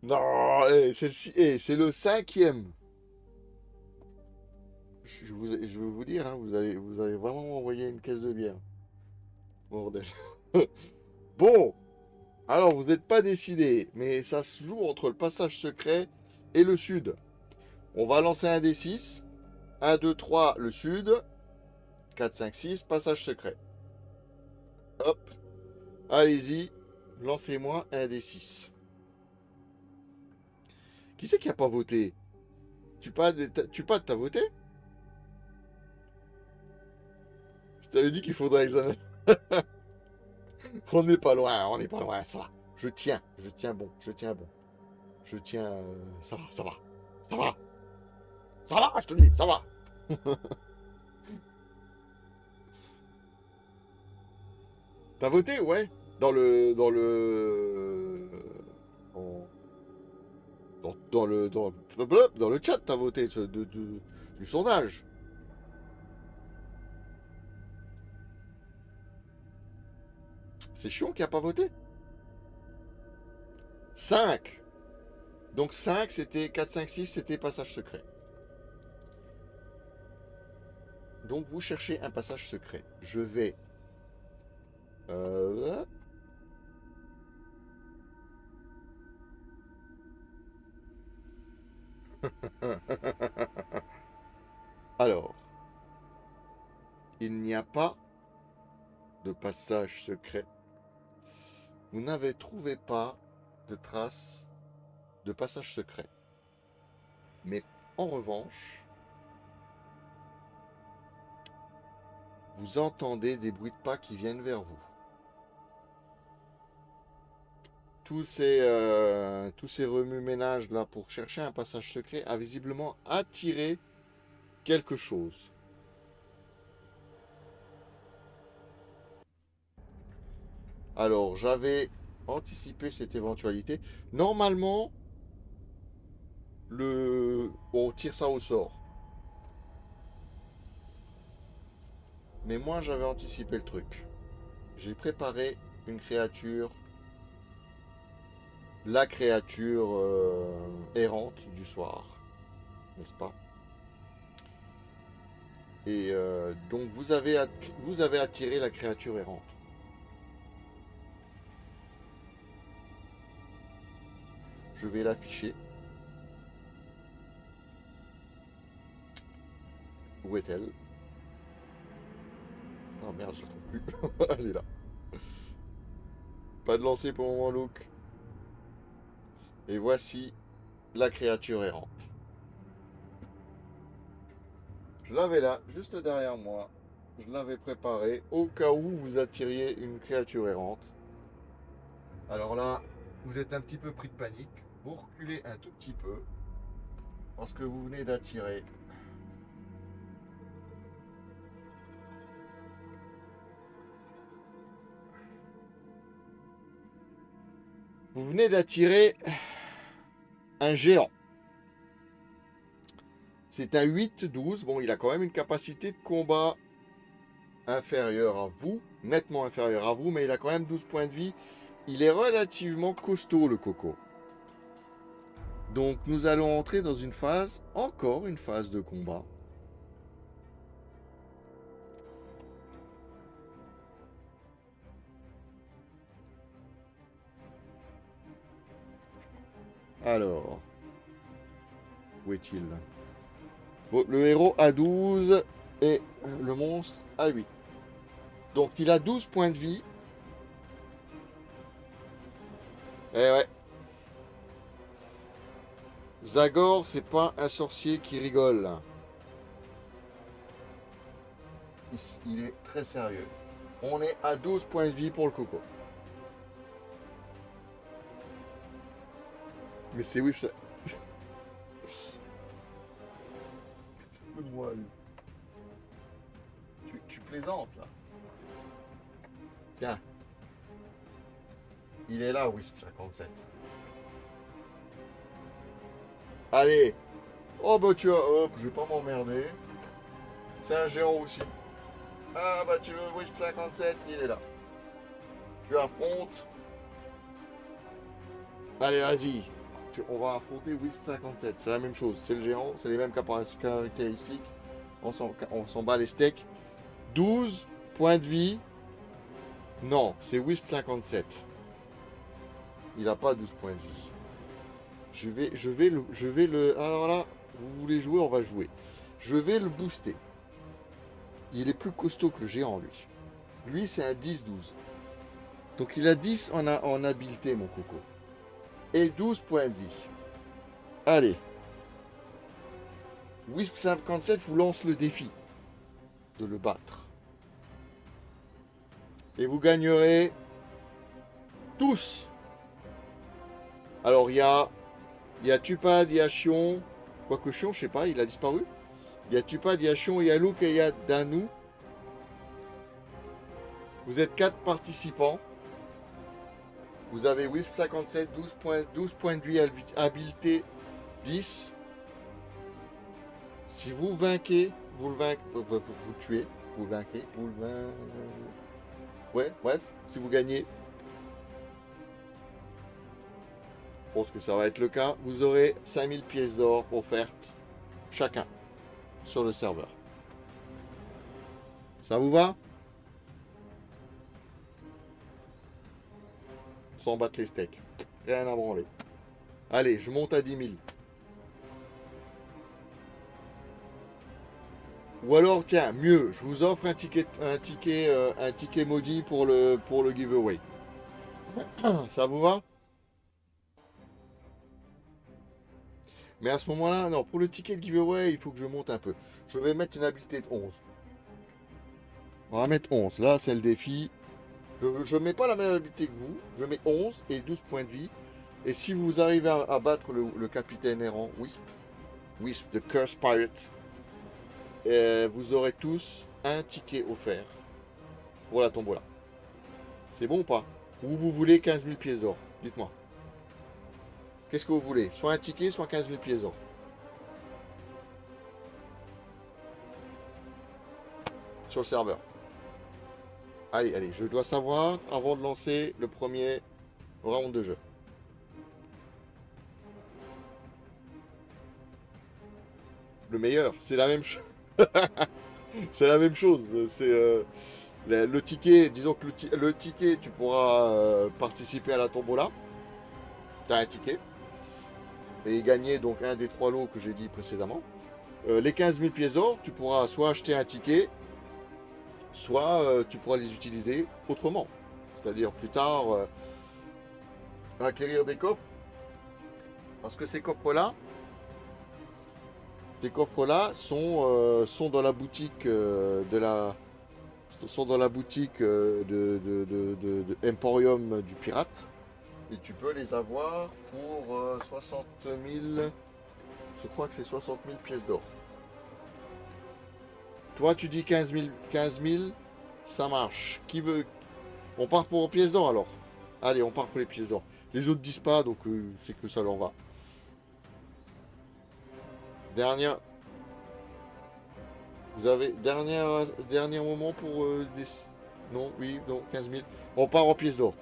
Non, c'est le 5e. Je veux vous dire, hein, vous allez vraiment envoyer une caisse de bière. Bordel. Bon, alors vous n'êtes pas décidé, mais ça se joue entre le passage secret et le sud. On va lancer un D6. 1, 2, 3, le sud. 4, 5, 6, passage secret. Hop, allez-y, lancez-moi un D6. Qui c'est qui a pas voté? Tu pas, t'as voté? Je t'avais dit qu'il faudrait examiner. On n'est pas loin, on n'est pas loin, ça va. Je tiens bon, je tiens bon. Je tiens, ça va, ça va, ça va. Ça va, je te dis, ça va. T'as voté, ouais? Dans, dans le chat, t'as voté du sondage. C'est chiant qui a pas voté. 5. Donc 5, c'était 4, 5, 6, c'était passage secret. Donc vous cherchez un passage secret. Je vais... Euh, Alors, il n'y a pas de passage secret. Vous n'avez trouvé pas de traces de passage secret. Mais en revanche, vous entendez des bruits de pas qui viennent vers vous. Tous ces remue-ménages là pour chercher un passage secret a visiblement attiré quelque chose. Alors, j'avais anticipé cette éventualité. Normalement, on tire ça au sort. Mais moi, j'avais anticipé le truc. J'ai préparé une créature, la créature errante du soir, n'est-ce pas? Et donc, vous avez attiré la créature errante. Je vais l'afficher. Où est-elle? Oh merde, je la trouve plus. Elle est là. Pas de lancer pour le moment, Luke. Et voici la créature errante. Je l'avais là, juste derrière moi. Je l'avais préparé au cas où vous attiriez une créature errante. Alors là, vous êtes un petit peu pris de panique. Vous reculez un tout petit peu. Parce que vous venez d'attirer. Vous venez d'attirer un géant. C'est un 8-12. Bon, il a quand même une capacité de combat inférieure à vous, nettement inférieure à vous, mais il a quand même 12 points de vie. Il est relativement costaud, le coco. Donc nous allons entrer dans une phase, encore une phase de combat. Alors, où est-il? Bon, le héros a 12 et le monstre a 8. Donc il a 12 points de vie. Eh ouais. Zagor, c'est pas un sorcier qui rigole. Il est très sérieux. On est à 12 points de vie pour le coco. Mais c'est oui, ça. Moi, lui. Tu plaisantes là. Tiens. Il est là, Wisp 57. Allez. Oh bah tu vois, hop, je vais pas m'emmerder. C'est un géant aussi. Ah bah tu veux Wisp 57, il est là. Tu affrontes. Allez, vas-y. On va affronter Wisp 57. C'est la même chose. C'est le géant, c'est les mêmes caractéristiques. On s'en bat les steaks. 12 points de vie. Non, c'est Wisp 57. Il n'a pas 12 points de vie. Je vais le. Alors là, vous voulez jouer, on va jouer. Je vais le booster. Il est plus costaud que le géant, lui. Lui, c'est un 10-12. Donc il a 10 en habileté, mon coco. Et 12 points de vie. Allez. Wisp 57 vous lance le défi de le battre. Et vous gagnerez tous. Alors il y a Tupad, il y a Chion. Quoique Chion, je sais pas, il a disparu. Il y a Tupad, il y a Chion, il y a Luke et il y a Danou. Vous êtes 4 participants. Vous avez Wisp 57, 12 points de vie, habileté 10. Si vous vainquez, vous le tuez. Vous le vainquez, vous le vainquez. Ouais, bref, si vous gagnez. je pense que ça va être le cas, vous aurez 5000 pièces d'or offertes chacun sur le serveur. Ça vous va? Sans battre les steaks. Rien à branler. Allez, je monte à 10 000. Ou alors, tiens, mieux, je vous offre un ticket maudit pour le giveaway. Ça vous va? Mais à ce moment-là, non, pour le ticket de giveaway, il faut que je monte un peu. Je vais mettre une habilité de 11. On va mettre 11. Là, c'est le défi. Je ne mets pas la même habilité que vous. Je mets 11 et 12 points de vie. Et si vous arrivez à battre le capitaine errant Wisp, the Curse Pirate, vous aurez tous un ticket offert pour la tombola. C'est bon ou pas? Ou vous voulez 15 000 pièces d'or? Dites-moi. Qu'est-ce que vous voulez? Soit un ticket, soit 15 000 pièces d'or. Sur le serveur. Allez, allez, je dois savoir avant de lancer le premier round de jeu. Le meilleur, c'est la même chose. C'est la même chose. C'est le ticket, disons que le ticket, tu pourras participer à la tombola. Tu as un ticket. Et gagner donc un des 3 lots que j'ai dit précédemment. Les 15 000 pièces d'or, tu pourras soit acheter un ticket, soit tu pourras les utiliser autrement. C'est-à-dire plus tard, acquérir des coffres. Parce que ces coffres-là sont dans la boutique sont dans la boutique de Emporium du Pirate. Et tu peux les avoir pour 60 000. Je crois que c'est 60 000 pièces d'or. Toi, tu dis 15 000, 15 000, ça marche. Qui veut? On part pour les pièces d'or alors. Allez, on part pour les pièces d'or. Les autres disent pas, donc c'est que ça leur va. Dernière. Vous avez dernier moment pour des. Non, oui, non, 15 000. On part en pièces d'or.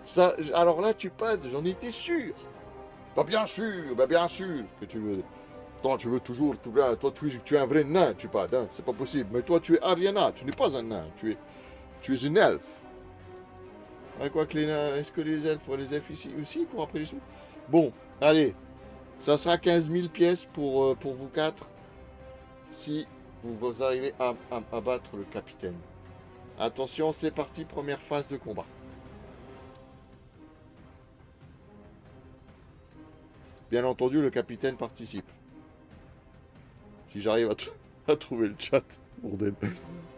Ça, alors là, tu passes, j'en étais sûr. Bah bien sûr que tu veux. Toi, tu veux toujours, toi, tu es un vrai nain, tu parles, hein, c'est pas possible. Mais toi, tu es Ariana, tu n'es pas un nain, tu es une elfe. Ah, quoi que les nains, est-ce que les elfes ici aussi courent après les sous? Bon, allez, ça sera 15 000 pièces pour vous quatre si vous arrivez à battre le capitaine. Attention, c'est parti, première phase de combat. Bien entendu, le capitaine participe. Si j'arrive à trouver le chat, bordel.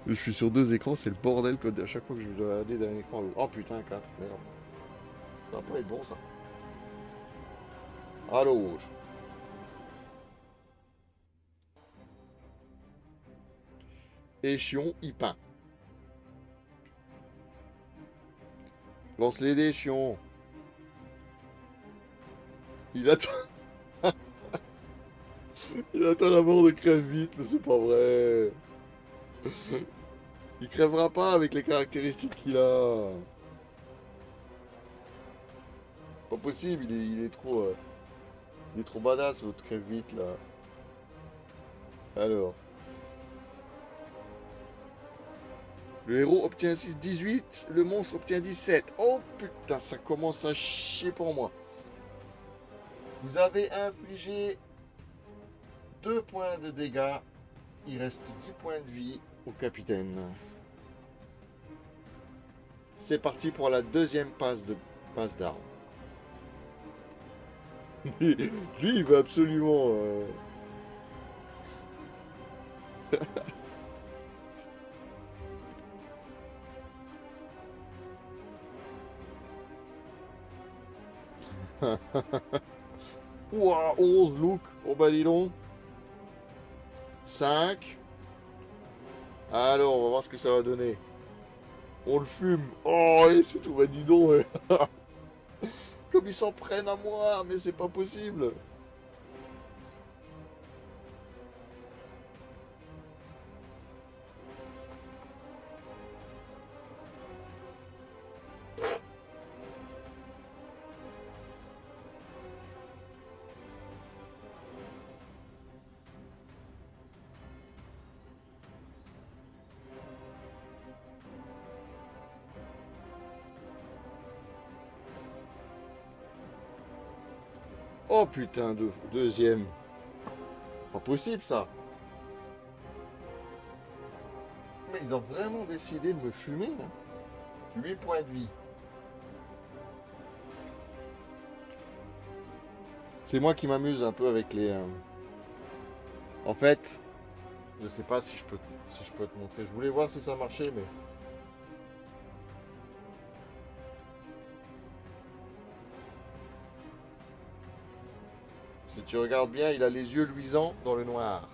Je suis sur 2 écrans, c'est le bordel que à chaque fois que je dois aller d'un écran à l'autre. Oh putain, 4, merde. Ça va pas être bon ça. Alors. Échion, il peint. Lance les dés, Chion. Il attend. Il attend la mort de crève vite, mais c'est pas vrai. Il crèvera pas avec les caractéristiques qu'il a. Pas possible, il est trop badass, l'autre crève vite là. Alors. Le héros obtient 6, 18. Le monstre obtient 17. Oh putain, ça commence à chier pour moi. Vous avez infligé 2 points de dégâts. Il reste 10 points de vie au capitaine. C'est parti pour la deuxième passe d'armes. Lui, il veut absolument... Ouah, 11, look. Oh bah dis donc. 5. Alors, on va voir ce que ça va donner. On le fume. Oh, et c'est tout. Bah dis donc. Comme ils s'en prennent à moi, mais c'est pas possible. Oh putain, deuxième. Pas possible ça. Mais ils ont vraiment décidé de me fumer, là. 8 points de vie. C'est moi qui m'amuse un peu avec les... En fait, je sais pas si je peux te montrer. Je voulais voir si ça marchait, mais... Si tu regardes bien, il a les yeux luisants dans le noir.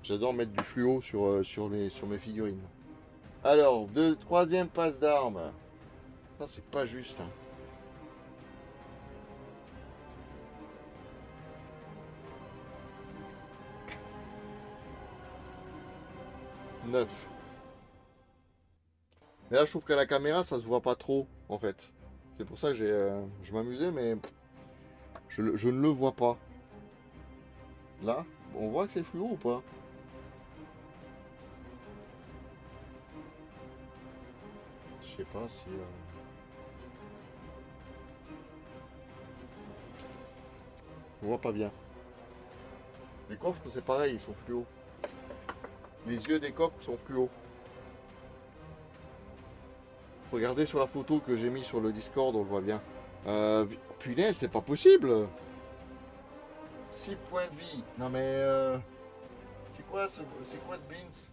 J'adore mettre du fluo sur mes figurines. Alors, troisième passe d'armes. Ça, c'est pas juste, hein. 9. Mais là, je trouve qu'à la caméra, ça se voit pas trop, en fait. C'est pour ça que je m'amusais, mais je ne le vois pas. Là, on voit que c'est fluo ou pas? Je sais pas si... On voit pas bien. Les coffres, c'est pareil, ils sont fluo. Les yeux des coffres sont fluo. Regardez sur la photo que j'ai mis sur le Discord, on le voit bien. Punaise, c'est pas possible. 6 points de vie. Non mais... c'est quoi ce Beans?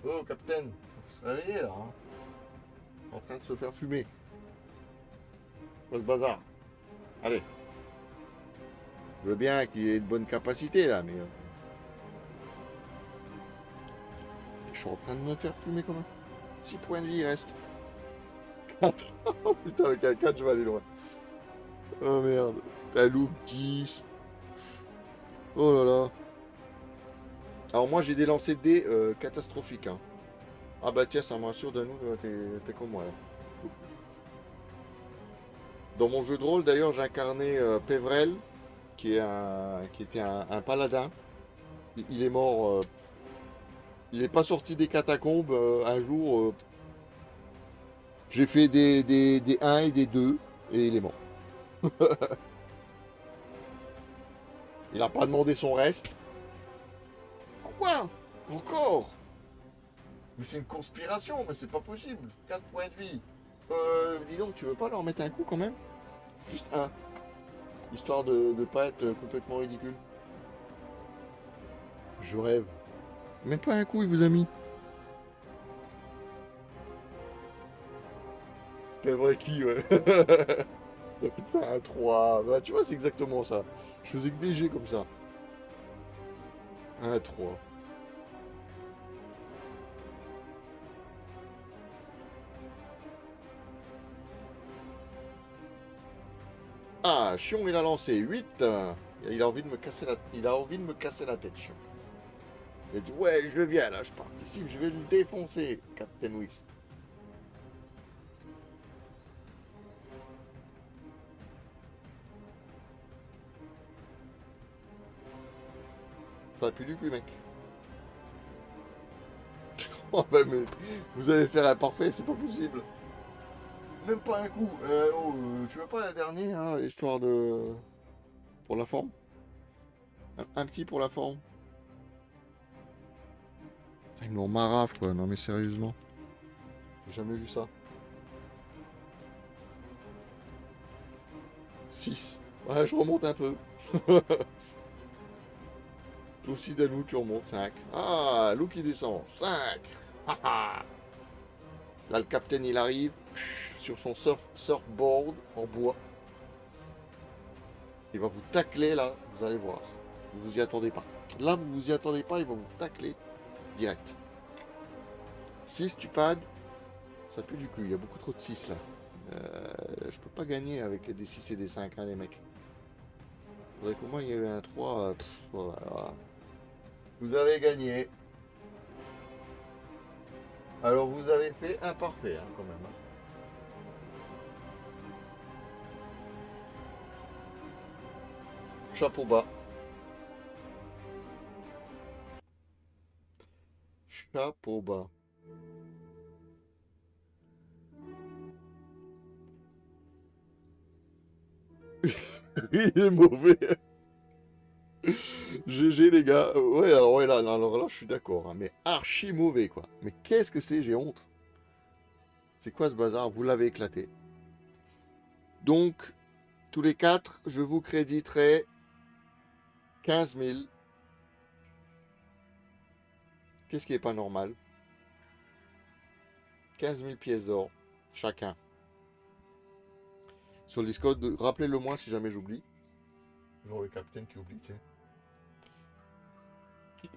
Oh, Captain, faut se réveiller là, hein. En train de se faire fumer. Pas ce bazar. Allez. Je veux bien qu'il ait de bonnes capacités là, mais... Je suis en train de me faire fumer quand même. 6 points de vie, il reste. 4. Oh putain, avec un 4, je vais aller loin. Oh merde. T'as loup 10. Oh là là. Alors moi, j'ai des lancers de dés catastrophiques, hein. Ah bah tiens, ça me rassure, Danou, t'es comme moi là. Dans mon jeu de rôle, d'ailleurs, j'ai incarné Pévrel, qui était un paladin. Il est mort. Il n'est pas sorti des catacombes un jour. J'ai fait des 1 et des 2 et il est mort. Il n'a pas demandé son reste. Quoi? Encore? Mais c'est une conspiration, mais c'est pas possible. 4 points de vie. Dis donc, tu veux pas leur mettre un coup quand même? Juste un. Histoire de ne pas être complètement ridicule. Je rêve. Même pas un coup, il vous a mis. C'est vrai qui, ouais. Un 3. Bah, tu vois, c'est exactement ça. Je faisais que des G comme ça. Un 3. Ah, Chion, il a lancé 8. Il a envie de me casser il a envie de me casser la tête, Chion. Il a dit, ouais, je viens là, je participe, je vais le défoncer, Captain Whist. Ça pue du cul, mec. Oh, bah, mais vous allez faire un parfait, c'est pas possible. Même pas un coup. Tu veux pas la dernière, hein, histoire de... Pour la forme? Un petit pour la forme. Putain, ils m'ont marave, quoi. Non, mais sérieusement. J'ai jamais vu ça. 6. Ouais, je remonte un peu. Toi aussi, Danou, tu remontes. 5. Ah, Lou qui descend. 5. Là, le capitaine, il arrive sur son surfboard en bois. Il va vous tacler, là. Vous allez voir. Vous vous y attendez pas. Là, vous vous y attendez pas. Il va vous tacler direct. 6, tu pades. Ça pue du cul. Il y a beaucoup trop de 6, là. Je peux pas gagner avec des 6 et des 5, hein, les mecs. Faudrait qu'au moins il y ait un 3. Voilà. Vous avez gagné. Alors vous avez fait un parfait, hein, quand même, hein. Chapeau bas. Chapeau bas. Il est mauvais. GG les gars. Ouais, alors là, je suis d'accord, hein, mais archi mauvais quoi. Mais qu'est-ce que c'est, j'ai honte. C'est quoi ce bazar? Vous l'avez éclaté. Donc, tous les quatre, je vous créditerai 15 000. Qu'est-ce qui est pas normal? 15 000 pièces d'or, chacun. Sur le Discord, rappelez-le moi si jamais j'oublie. Genre le capitaine qui oublie, tu sais.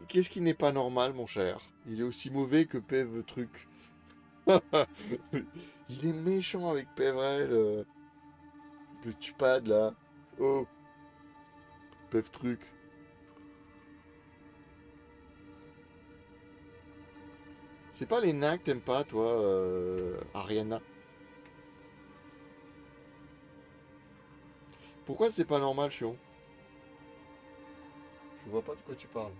Qu'est-ce qui n'est pas normal, mon cher? Il est aussi mauvais que Pev Truc. Il est méchant avec Pevrel. Le stupade là. Oh, Pev Truc. C'est pas les nains que t'aimes pas, toi, Ariana? Pourquoi c'est pas normal, Chion? Je vois pas de quoi tu parles.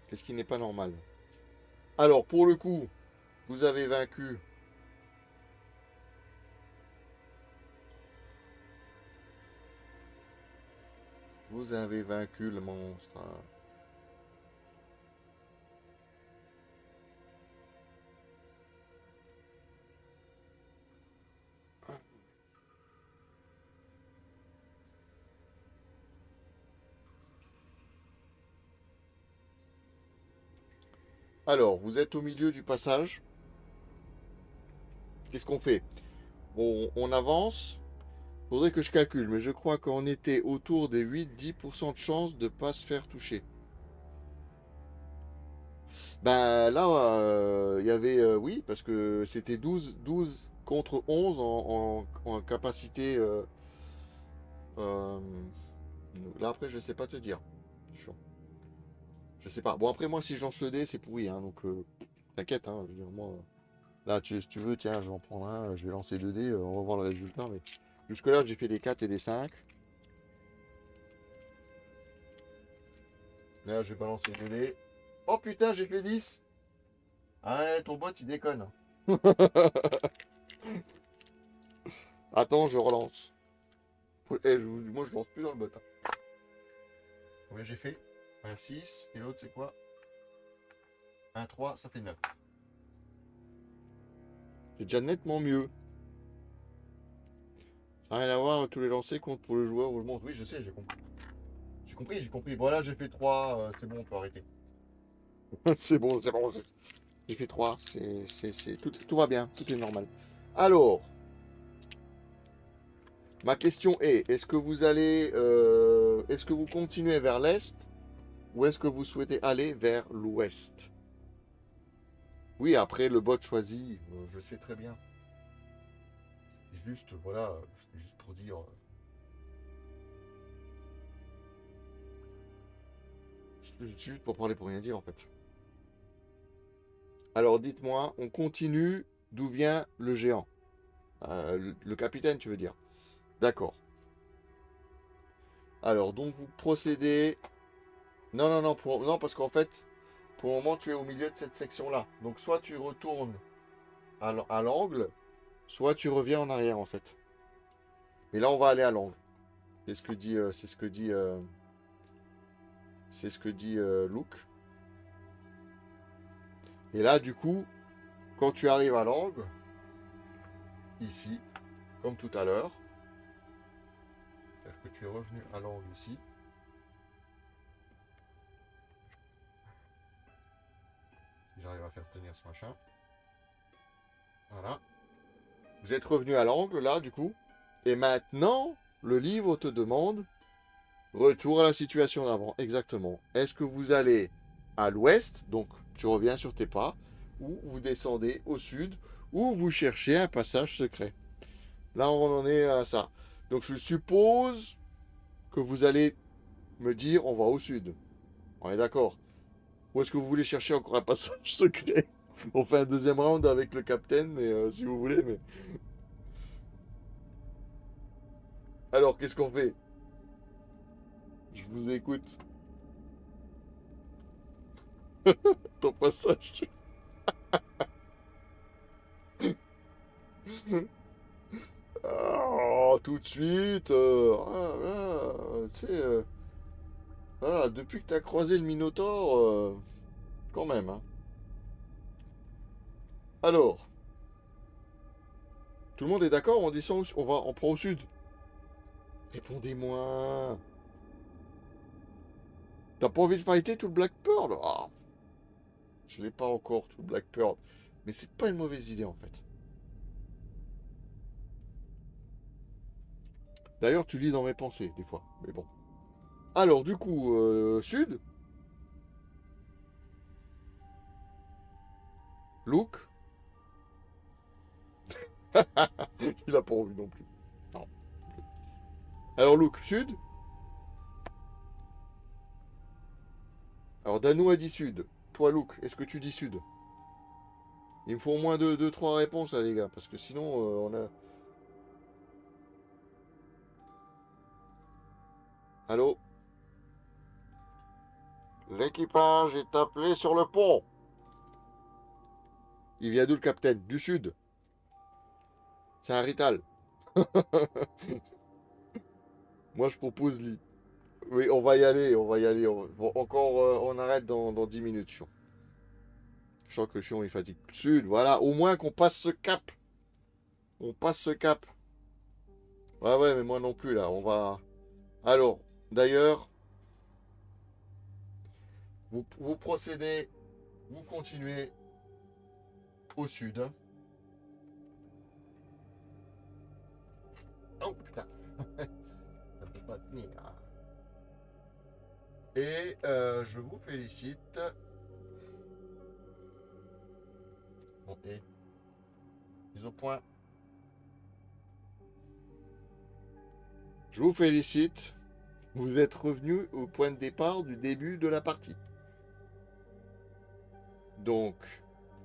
Qu'est-ce qui n'est pas normal? Alors, pour le coup, vous avez vaincu. Vous avez vaincu le monstre. Alors, vous êtes au milieu du passage. Qu'est-ce qu'on fait? Bon, on avance. Faudrait que je calcule, mais je crois qu'on était autour des 8-10% de chances de ne pas se faire toucher. Ben là, il y avait, oui, parce que c'était 12 contre 11 en capacité. Euh, là, après, je sais pas te dire. Chiant. Je sais pas. Bon, après, moi, si je lance le dé, c'est pourri, hein, donc t'inquiète, hein, je veux dire, moi, là, si tu veux, tiens, je vais en prendre un, je vais lancer 2 dés, on va voir le résultat, mais jusque-là, j'ai fait des 4 et des 5. Là, je vais balancer 2 dés. Oh putain, j'ai fait 10. Ah ouais, ton bot, il déconne. Attends, je relance. Moi, je lance plus dans le bot, hein. Ouais, j'ai fait un 6. Et l'autre, c'est quoi? Un 3, ça fait 9. C'est déjà nettement mieux. Ça n'a rien à voir, tous les lancers comptent pour le joueur ou le monstre. Oui, je sais, j'ai compris. J'ai compris. Voilà, j'ai fait 3. C'est bon, on peut arrêter. C'est bon, c'est bon. J'ai fait 3. Tout va bien, tout est normal. Alors, ma question est, est-ce que vous continuez vers l'est ou est-ce que vous souhaitez aller vers l'ouest? Oui, après le bot choisi, je sais très bien. C'était juste, voilà, c'était juste pour dire. C'est juste pour parler pour rien dire en fait. Alors dites-moi, on continue d'où vient le géant? Le capitaine, tu veux dire? D'accord. Alors donc vous procédez. Non, non, non, non, parce qu'en fait, pour le moment, tu es au milieu de cette section-là. Donc soit tu retournes à l'angle, soit tu reviens en arrière en fait. Mais là, on va aller à l'angle. C'est ce que dit, Luke. Et là, du coup, quand tu arrives à l'angle, ici, comme tout à l'heure, c'est-à-dire que tu es revenu à l'angle ici. Si j'arrive à faire tenir ce machin. Voilà. Vous êtes revenu à l'angle là, du coup. Et maintenant, le livre te demande retour à la situation d'avant. Exactement. Est-ce que vous allez à l'ouest, donc tu reviens sur tes pas, ou vous descendez au sud, ou vous cherchez un passage secret? Là, on en est à ça. Donc, je suppose que vous allez me dire on va au sud. On est d'accord. Ou est-ce que vous voulez chercher encore un passage secret? On fait un deuxième round avec le capitaine, mais si vous voulez. Mais alors, qu'est-ce qu'on fait? Je vous écoute. Ton passage. tout de suite. Tu sais, voilà, depuis que t'as croisé le Minotaure, quand même. Hein. Alors, tout le monde est d'accord? On descend, on prend au sud. Répondez-moi. T'as pas envie de fighter tout le Black Pearl? Ah, je l'ai pas encore tout le Black Pearl, mais c'est pas une mauvaise idée en fait. D'ailleurs, tu lis dans mes pensées des fois, mais bon. Alors, du coup, sud, Luke, il a pas envie non plus. Non. Alors, Luke, sud. Alors, Dano a dit sud. Toi, Luke, est-ce que tu dis sud? Il me faut au moins deux, trois réponses, là, les gars, parce que sinon, on a. Allô? L'équipage est appelé sur le pont. Il vient d'où le capitaine? Du sud. C'est un rital. Moi, je propose lit. Oui, on va y aller, on va y aller. Bon, encore, on arrête dans 10 minutes, Chion. Je sens que Chion, il fatigue. Sud, voilà, au moins qu'on passe ce cap. On passe ce cap. Ouais, ouais, mais moi non plus, là. On va. Alors, d'ailleurs, vous procédez, vous continuez au sud. Oh, putain. Ça peut pas tenir. Et je vous félicite. Bon, et mise au point. Je vous félicite. Vous êtes revenu au point de départ du début de la partie. Donc,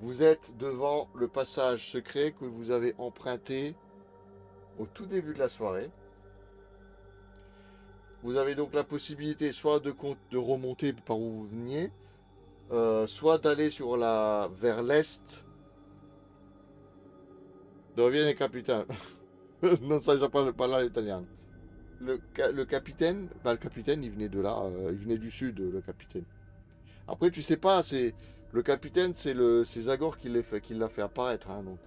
vous êtes devant le passage secret que vous avez emprunté au tout début de la soirée. Vous avez donc la possibilité soit de remonter par où vous veniez, soit d'aller vers l'est. Dove viene capitaine? Non sai già parlare italien. Le capitaine, bah, le capitaine, il venait de là, il venait du sud, le capitaine. Après, tu sais pas, c'est le capitaine, c'est Zagor qui l'a fait apparaître, hein, donc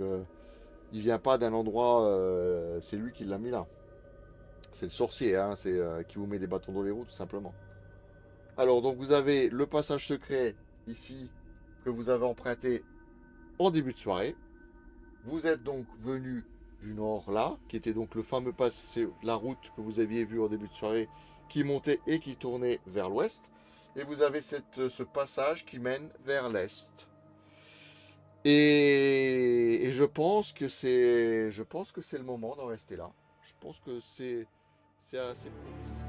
il vient pas d'un endroit, c'est lui qui l'a mis là. C'est le sorcier, hein, c'est qui vous met des bâtons dans les roues, tout simplement. Alors, donc vous avez le passage secret ici que vous avez emprunté en début de soirée. Vous êtes donc venu du nord là, qui était donc le fameux c'est la route que vous aviez vue en début de soirée, qui montait et qui tournait vers l'ouest. Et vous avez ce passage qui mène vers l'est. Et je pense que c'est le moment d'en rester là. Je pense que c'est assez propice.